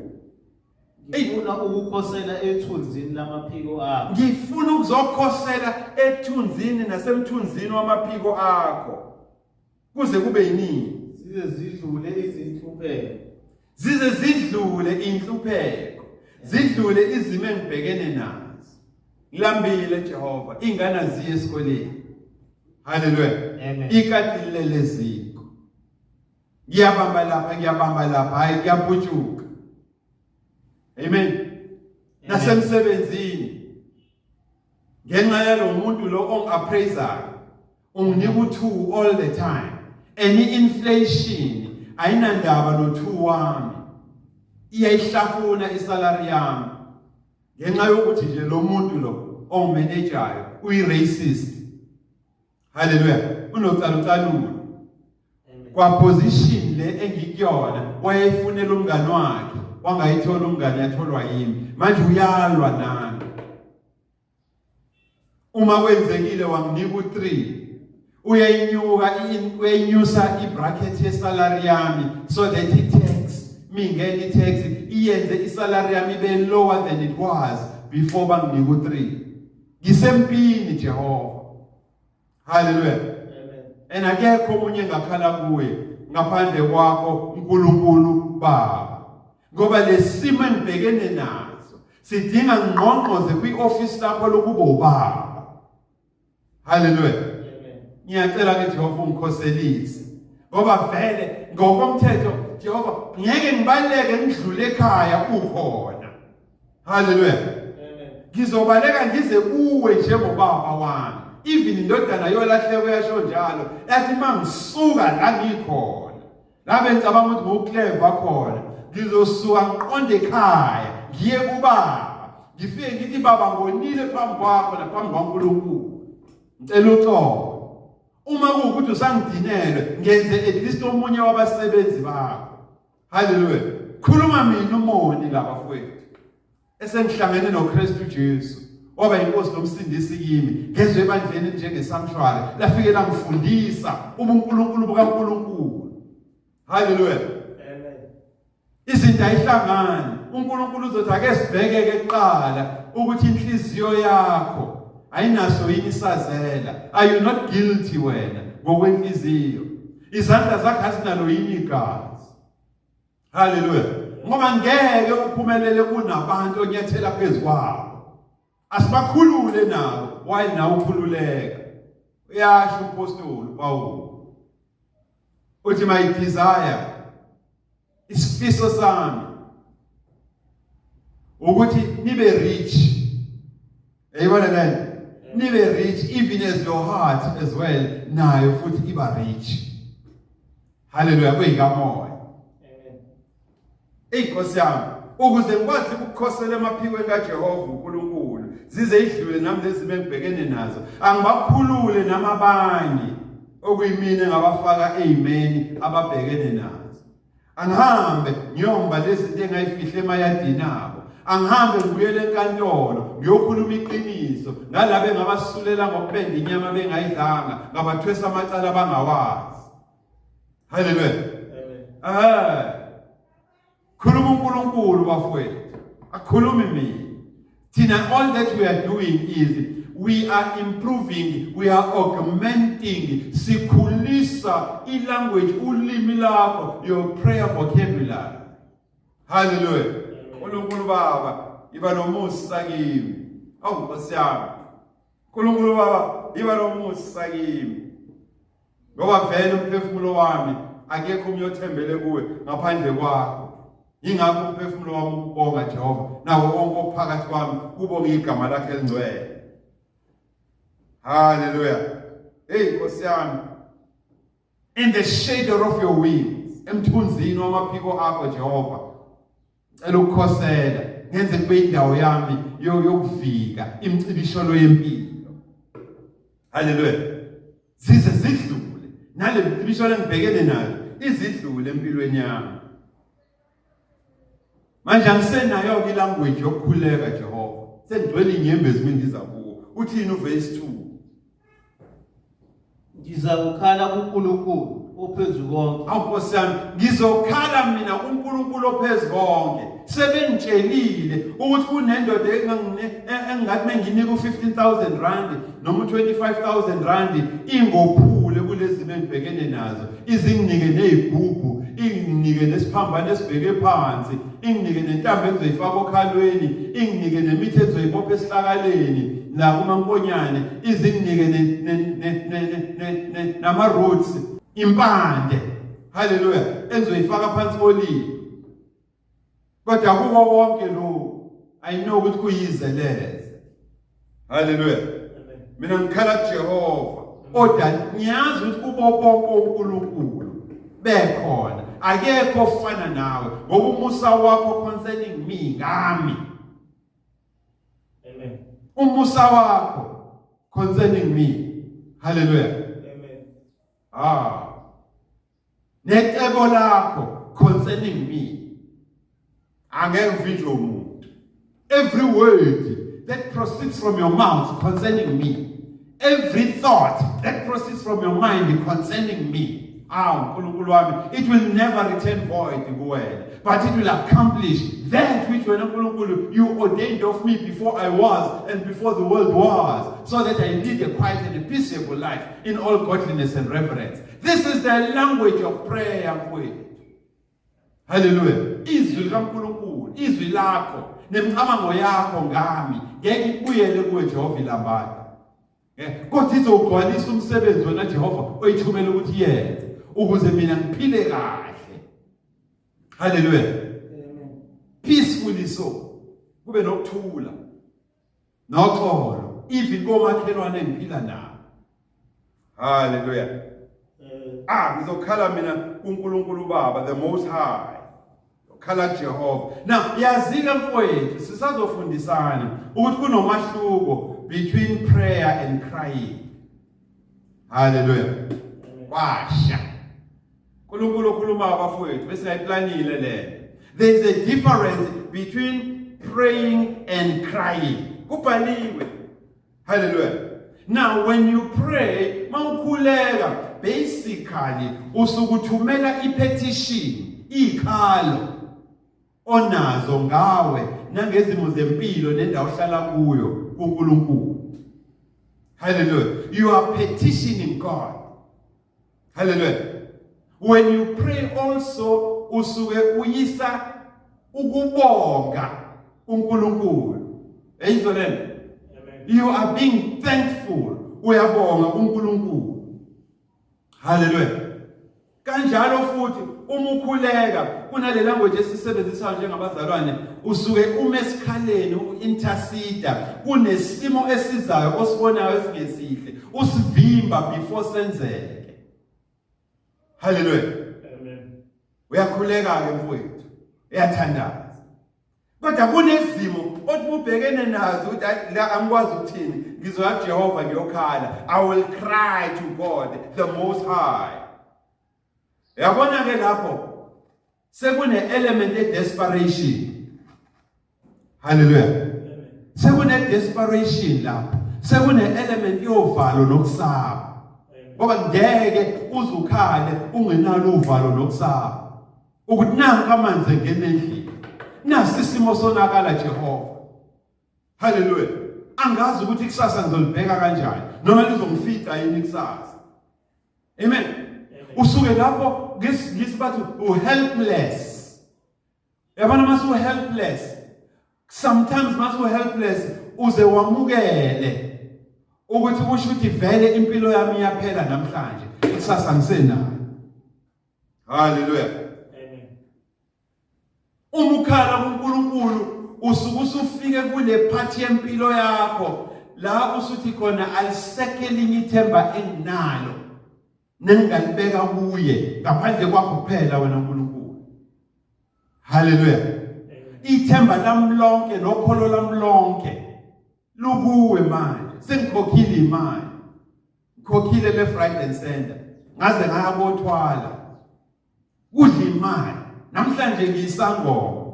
Speaker 2: Ngifuna ukukhosela ethunzini lamaphiko akho.
Speaker 1: Ngifuna ukuzokhosela ethunzini nasemthunzini wamaphiko akho. Kuze kube yini?
Speaker 2: Zize zidlule izinhlupheko.
Speaker 1: Zize zidlule inhlupheko. Zidlule izimo engibhekene nazo. Ngilambile Jehova, ingane ziye esikoleni. Hallelujah.
Speaker 2: Amen.
Speaker 1: Ikadile leziko. Ngiyabamba lapha, hayi kuyaphutshuka. Amen. Nasemsebenzini. Ngenxa yalo muntu lo ongiappraisayo, unginika u2 all the time. Any inflation ayinandaba no2 wami. Iyayihlafuna isalary yami. Ngenxa yokuthi nje lo muntu lo ongimanajayo uyi-racist. Hallelujah. Unocalucalulo. Kwa position le engikuyona wayefunela umngane wakhe, wangayithola umngane yatholwa yimi. Manje uyalwa nami. Uma kwenzekile wanginika u3, uyayinyusa ibracket yesalary yami so that i-tax, mingeni i-tax iyenze isalary yami ibe lower than it was before banginika u3. Ngisempini Jehova. Hallelujah. And akekho omunye ngakhala kuwe ngaphandle kwakho uNkulunkulu Baba. Ngoba lesimo engibhekene nazo sidinga ngqongqoze kwi-office lakho lokuba ubaba. Hallelujah. Ngiyacela ke Jehova ungikhoselise. Ngoba vele ngokomthetho Jehova ngeke ngibaleke ngidlule ekhaya ukhona. Hallelujah. Ngizobaleka ngize kuwe njengobaba wami. Even indodana yolahleko yasho njalo yathi mangisuka la ngikhona la ngicabanga ukuthi ngokuclever khona ngizosuka ngiqonde ekhaya ngiye kubaba ngifike ngithi baba ngonile phambi kwakho naphambi kwaNkulunkulu ngicela uxolo uma kuwukuthi usangidinele ngenze at least omunye wabasebenzi bakho. Hallelujah. Khuluma mina umoni laba mfowethu esengihlangene noKristu Jesu oba inkosi nomsindisi kimi ngezwe ebandleni njenge-sanctuary lafike langifundisa ubuNkulunkulu bukaNkulunkulu. Hallelujah.
Speaker 2: Amen.
Speaker 1: Izinto ayihlangani. uNkulunkulu uzothi ake sibheke ke kuqala ukuthi inhliziyo yakho ayinaso yini isazela. Are you not guilty wena ngokwenhliziyo? Izandla zakho azinalo yini igazi? Hallelujah. Ngoba ngeke uphumelele kunabantu onyathela phezukwabo. Asibakhulule nabo while nawe ukhululeka. Uyasho uPostoli Paul uthi my desire, isifiso sami ukuthi nibe rich. Eyibona nani? nibe rich even as your heart as well nayo futhi iba rich. Hallelujah, ngokukaMoya. Inkosi yami, ukuze ngikwazi ukukhosela emaphikweni kaJehova uNkulunkulu, zize idlule nami lezi bengibhekene nazo. Angibakhulule namabanye okuyimina ngabafaka ezimeni ababhekene nazo. Angihambe ngiyomba lezi zinto engayifihle emayadini abo. Angihambe ngibuyele enkantolo ngiyokhuluma iqiniso nalabe ngabasulela ngokubenda inyama bengayidlanga ngabathwesa amacala abangawazi. Hallelujah. Amen. Khuluma uNkulunkulu bafowethu. Akhulumi mina. Thina, all that we are doing is we are improving, we are augmenting, sikhulisa ilanguage, ulimi lakho, your prayer vocabulary. Hallelujah. uNkulunkulu Baba iba nomusa kimi. Awu Nkosi yami. uNkulunkulu Baba iba nomusa kimi. Ngoba vele umphefumulo wami akekho umyothembele kuwe ngaphandle kwakho. Ingakho umphefumulo wami ukubonga Jehova nawo wonke ophakathi kwami kubonga igama lakhe elingcwele. Hallelujah. Hey Nkosi yami. In the shadow of your wings, emthunzini wamaphiko akho Jehova. Ela ukukhosela ngenze kube indawo yami yokufika imicibisholo yempilo. Hallelujah. Zize zidlule nale micibisholo engibhekene nayo izidlule empilweni yami. Manje angisenayo ke language yokukhuleka Jehova. Sengigcwele inyembezi mengiza kuwo. Uthini uverse 2?
Speaker 2: Ngizakukhala kuNkulunkulu ophezulu konke.
Speaker 1: AwuNkosi yami, ngizokhala mina kuNkulunkulu ophezulu konke. Sebengitshelile ukuthi kunendoda engathi menginika u15,000 rand noma u25,000 rand ingophule kulezi bengibhekene nazo. Izinginike nezigubu, inginike nesiphambano esibheke phansi, inginike nentambo engizoyifaka okhalweni, inginike nemithi ezoyibopha esihlakaleni la kumankonyane, izinginike nama roots, impande. Hallelujah. Engizoyifaka phansi kolimi. Kodwa kuwo wonke lo I know ukuthi kuyizeleze. Hallelujah. Mina ngikhala kuJehova. Kodwa ngiyazi ukuthi kubo bonke uNkulunkulu bekhona. Akekho ofana nawe ngoba umusa wakho concerning me ngami.
Speaker 2: Amen.
Speaker 1: Umusa wakho concerning me. Hallelujah.
Speaker 2: Amen.
Speaker 1: Necebo lakho concerning me. Angeke umuntu. Every word that proceeds from your mouth concerning me, every thought that proceeds from your mind concerning me, uNkulunkulu wami, it will never return void kuwena, but it will accomplish that which wena uNkulunkulu you ordained of me before I was and before the world was, so that I lead a quiet and a peaceable life in all godliness and reverence. This is the language of prayer. Hallelujah. Izwi likaNkulunkulu, izwi lakho, nemicabango yakho ngami, ngeke ibuyele kuwe Jehova ilambada. Kodwa izogcwalisa umsebenzi wena Jehova oyithumela ukuthi yenze, ukuze mina ngiphile kahle. Hallelujah.
Speaker 2: Amen.
Speaker 1: Peacefully so. Kube nokuthula. Noxolo, even komakhelwane engiphila nabo. Hallelujah. Ngizokhala mina kuNkulunkulu Baba, the Most High. Khala Jehova. Now, yazile mfowethu sisazofundisana ukuthi kunomahluko between prayer and crying. Hallelujah. Washa. Nkulunkulu okhuluma abafowethu bese ayiplanile le. There is a difference between praying and crying. Kubhaliwe. Hallelujah. Now, when you pray, mawukhuleka, basically usukuthumela ipetition, ikhalo onazo ngawe nangezimo zempilo nendawo ohlala kuyo kuNkulunkulu. Hallelujah. You are petitioning God. Hallelujah. When you pray also usuke uyisa ukubonga uNkulunkulu. Amen. You are being thankful. Uyabonga uNkulunkulu. Hallelujah. Kanjalo futhi uma ukhuleka kunale language esisebenzisayo njengabazalwane usuke umesikhaleni uintercede kunesimo esizayo osibonayo esingesihle usivimba before senzeke. Hallelujah.
Speaker 2: Amen.
Speaker 1: Uyakhuleka ke mfowethu. Uyathandaza. Kodwa kunezimo othi ubhekene nazo ukuthi la angikwazi ukuthini ngizoya Jehova ngiyokhala. I will cry to God the Most High. Yabona ke lapho sekune element of desperation. Hallelujah. Sekune desperation lapho. Sekune element yovalo nokusaba. Ngoba ngeke uzukhale ungenalo uvalo nokusaba. Ukuthi nanku amanzi engene endlini. Nasi isimo sonakala Jehova. Hallelujah. Angazi ukuthi kusasa ngizolibheka kanjani noma lizongifica yini kusasa. Amen. Usuke lapho ngisibathi helpless. Yabona mase helpless. Sometimes mase helpless uze wamukele ukuthi kusho ukuthi vele impilo yami iyaphela namhlanje. Kusasa ngisenayo. Hallelujah.
Speaker 2: Amen.
Speaker 1: Umukhala kuNkulunkulu usuke usufike kule part yempilo yakho la usuthi khona alisekhe linye ithemba enginalo. Nengalibeka kuye ngaphandle kwakho kuphela wena uNkulunkulu. Hallelujah. Ithemba lami lonke nokholo lami lonke lukuwe manje. Sengikhokhile imali. Ngikhokhile left right and center. Ngaze ngaya koThwala. Kudla imali. Namhlanje ngiyisangoma.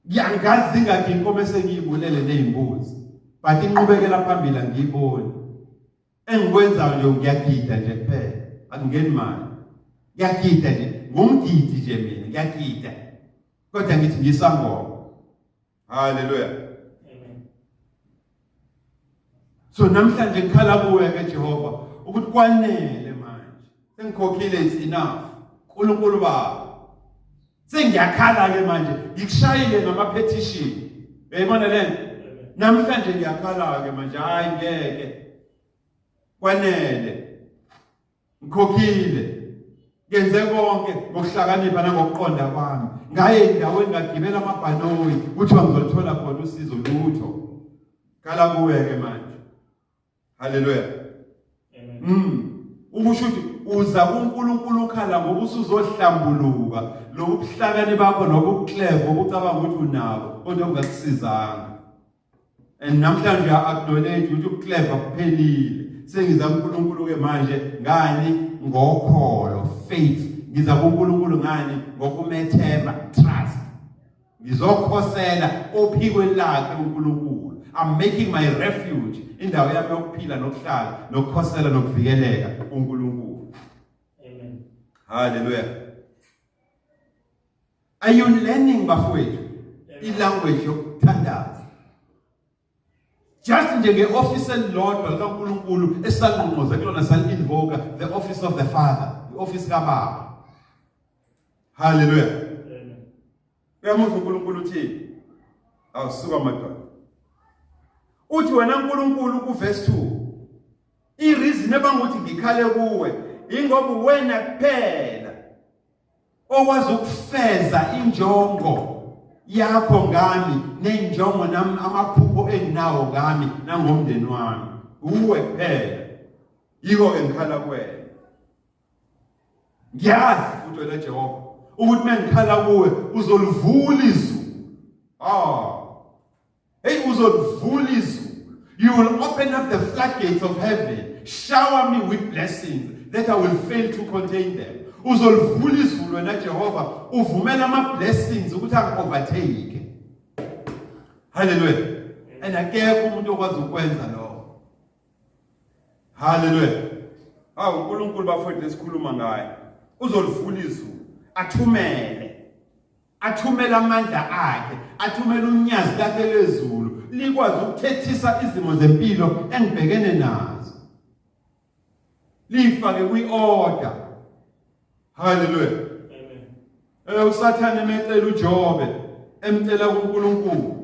Speaker 1: Ngiyangazi ngathi inkomo esengiyibulele nezimbuzi. But inqubekela phambili ngiyiboni. Engikwenzayo nje ngiyagida nje kuphela akungeni mali ngiyagida nje ngumgidi nje mina ngiyagida kodwa ngithi ngisangoma. Hallelujah.
Speaker 2: Amen.
Speaker 1: So namhlanje ngikhala kuwe ke Jehova ukuthi kwanele manje sengikhokhile it's enough uNkulunkulu baba sengiyakhala ke manje ngikushayile ngama petition uyayibona lento namhlanje ngiyakhala ke manje hayi ngeke kwanele ngikhokhile ngenze konke ngokuhlakanipha nangokuqonda kwami ngaye endaweni ngagibela amabhanoyi kuthiwa ngizolithola khona usizo lutho khala kuwe ke manje. Hallelujah.
Speaker 2: Amen.
Speaker 1: Ukusho ukuthi uza kuNkulunkulu ukhala ngoba usuzohlambuluka lokuhlakani bakho nokuclever ukucabanga ukuthi unabo kodwa ungakusizanga. And namhlanje acknowledge ukuthi ukuclever kuphelile. Sengiza kuNkulunkulu ke manje ngani ngokholo faith ngiza kuNkulunkulu ngani ngokumethemba trust ngizokhosela ophikweni lakhe uNkulunkulu. I'm making my refuge indawo yami yokuphila nokuhlala nokukhosela nokuvikeleka uNkulunkulu.
Speaker 2: Amen.
Speaker 1: Hallelujah. Are you learning bafowethu ilanguage yokuthandaza? Just njenge office elilodwa likaNkulunkulu esangqonqoza kulona sali-invoke the office of the Father, the office kaBaba. Hallelujah.
Speaker 2: Amen.
Speaker 1: Uyamuzwa uNkulunkulu uthini? Awusuka madoda. Uthi wena uNkulunkulu ku verse 2. I-reason ebangukuthi ngikhale kuwe ingoba wena kuphela okwazi ukufeza injongo yakho ngami nenjongo nami amaphupho enginawo ngami nangomndeni wami uwe kuphela yiko ke ngikhala kuwena. Ngiyazi futhi wena Jehova ukuthi mengikhala kuwe uzolivula izulu. Hey uzolivula izulu. You will open up the floodgates of heaven, shower me with blessings that I will fail to contain them. Uzolivula izulu wena Jehova uvumela ama blessings ukuthi angi-overtake. Hallelujah. And akekho umuntu okwazi ukwenza lokho. Hallelujah. uNkulunkulu bafowethu esikhuluma ngaye uzolivula izulu athumele amandla akhe athumele unyazi lakhe lezulu likwazi ukuthethisa izimo zempilo engibhekene nazo lifake kwi-order. Hallelujah.
Speaker 2: Amen.
Speaker 1: Usathane emecela uJobe emcela kuNkulunkulu.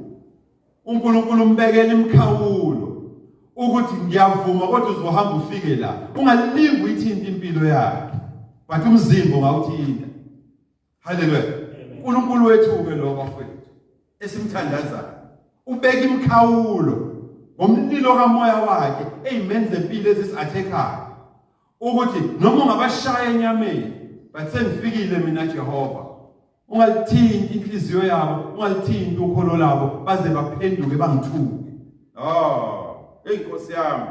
Speaker 1: uNkulunkulu umbekela imkhawulo ukuthi ngiyavuma kodwa uzohamba ufike la. Ungalingi uyithinta impilo yakhe. but umzimba ungawuthinta. Hallelujah. uNkulunkulu wethu ke lo bafowethu esimthandazayo ubeka imkhawulo ngomlilo kaMoya wakhe ezimenze impilo ezisiathekayo ukuthi noma ungabashaya enyameni but sengifikile mina Jehova ungalithinti inhliziyo yabo ungalithinti ukholo labo baze baphenduke bangithuke. Inkosi yami.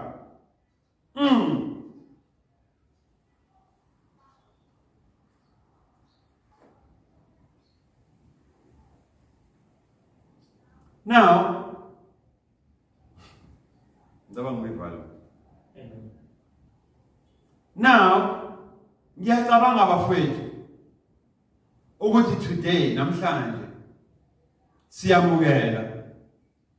Speaker 1: Now, ngiyacabanga bafowethu ukuthi today namhlanje siyamukela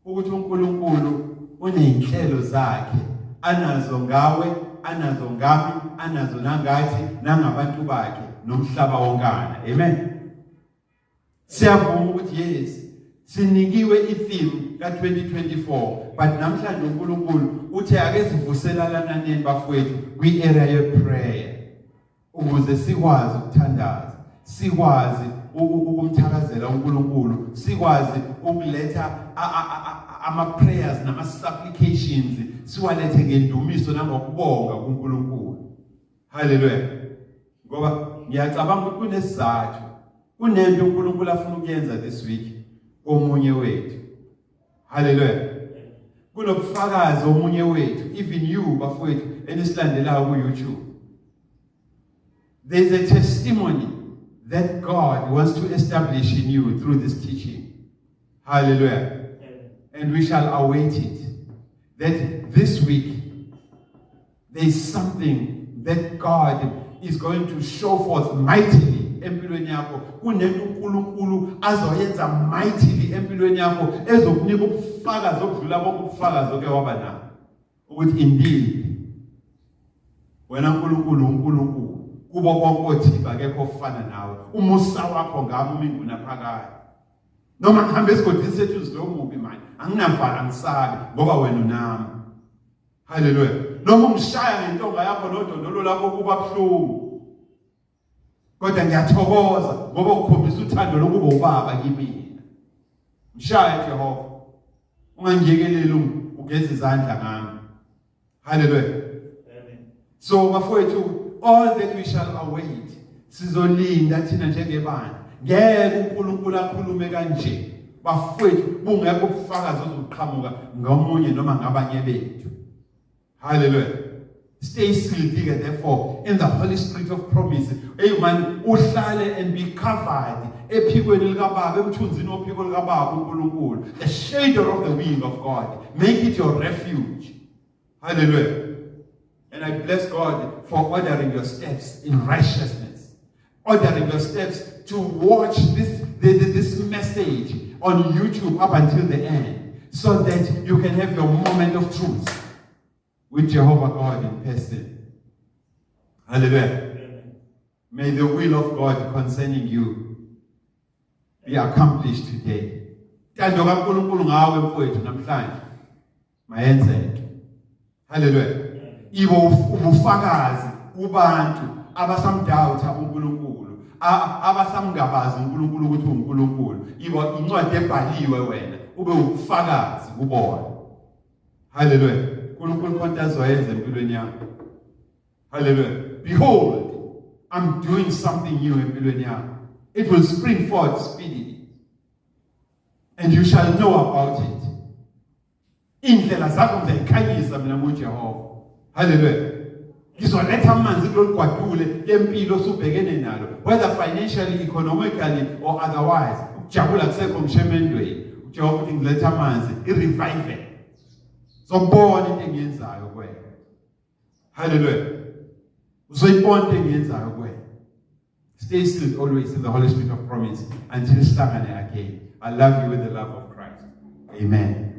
Speaker 1: ukuthi uNkulunkulu uneyinhlelo zakhe anazo ngawe, anazo ngami, anazo nangathi nangabantu bakhe nomhlaba wonkana. Amen. Siyavuma ukuthi yes sinikiwe i-theme ka-2024 but namhlanje uNkulunkulu uthe ake sivuselana nani bafowethu kwi-area ye-prayer ukuze sikwazi ukuthandaza, sikwazi ukumthakazela uNkulunkulu, sikwazi ukuletha ama-prayers nama-supplications siwalethe ngendumiso nangokubonga kuNkulunkulu. Hallelujah. Ngoba ngiyacabanga ukuthi kunesizathu kunento uNkulunkulu afuna ukuyenza this week omunye wethu. Hallelujah. Kunobufakazi omunye wethu, even you bafowethu enisilandelayo ku YouTube. There is a testimony that God wants to establish in you through this teaching. Hallelujah. And we shall await it. That this week there is something that God is going to show forth mightily empilweni yakho. Kunento uNkulunkulu azoyenza mightily empilweni yakho ezokunika ubufakazi obudlula bonke ubufakazi oke waba nabo ukuthi indeed wena uNkulunkulu kubo konke othika akekho ofana nawe. Umusa wakho ngami uminguna phakathi. Noma ngihambe esigodini sethu zilomubi manje anginavala ngisabe ngoba wena unami. Hallelujah. Noma ungishaya ngentonga yakho nodondolo lakho kuba buhlungu kodwa ngiyathokoza ngoba ukukhombisa uthando lokuba ubaba kimi. Mshaya Jehova ungangiyekeleli ugeze izandla ngami. Hallelujah. Amen. So bafowethu all that we shall await sizolinda thina njengebandla. Ngeke uNkulunkulu akhulume kanje bafowethu bungekho ubufakazi ozoqhamuka ngomunye noma ngabanye bethu. Hallelujah. Stay still, therefore, in the Holy Spirit of promise. Amen. Uhlale and be covered. The shadow of the wing of God. Make it your refuge. Hallelujah. And I bless God for ordering your steps in righteousness. Ordering your steps to watch this message on YouTube up until the end, so that you can have your moment of truth with Jehovah God in person. Hallelujah. May the will of God concerning you be accomplished today. Hallelujah. Ibo ubufakazi kubantu abasamdoubta uNkulunkulu, abasamngabazi uNkulunkulu ukuthi uNkulunkulu. Ibo incwadi ebhaliwe wena ube ubufakazi kubona. Hallelujah. Hallelujah. Behold, I'm doing something new in it will spring forth speedily, and you shall know about it. Indlela zakho ngizayikhanyisa mina nguJehova. Hallelujah. Ngizoletha amanzi kulolugwadule lempilo osubhekene nalo, whether financially, economically or otherwise. Ukujabula kusekho ngishemendweni. uJehova uthi ngiletha amanzi, i-revival. Uzobona into engiyenzayo kuwena. Hallelujah. Uzoyibona into engiyenzayo kuwena. Stay still always in the Holy Spirit of promise until sihlangane again. I love you with the love of Christ. Amen.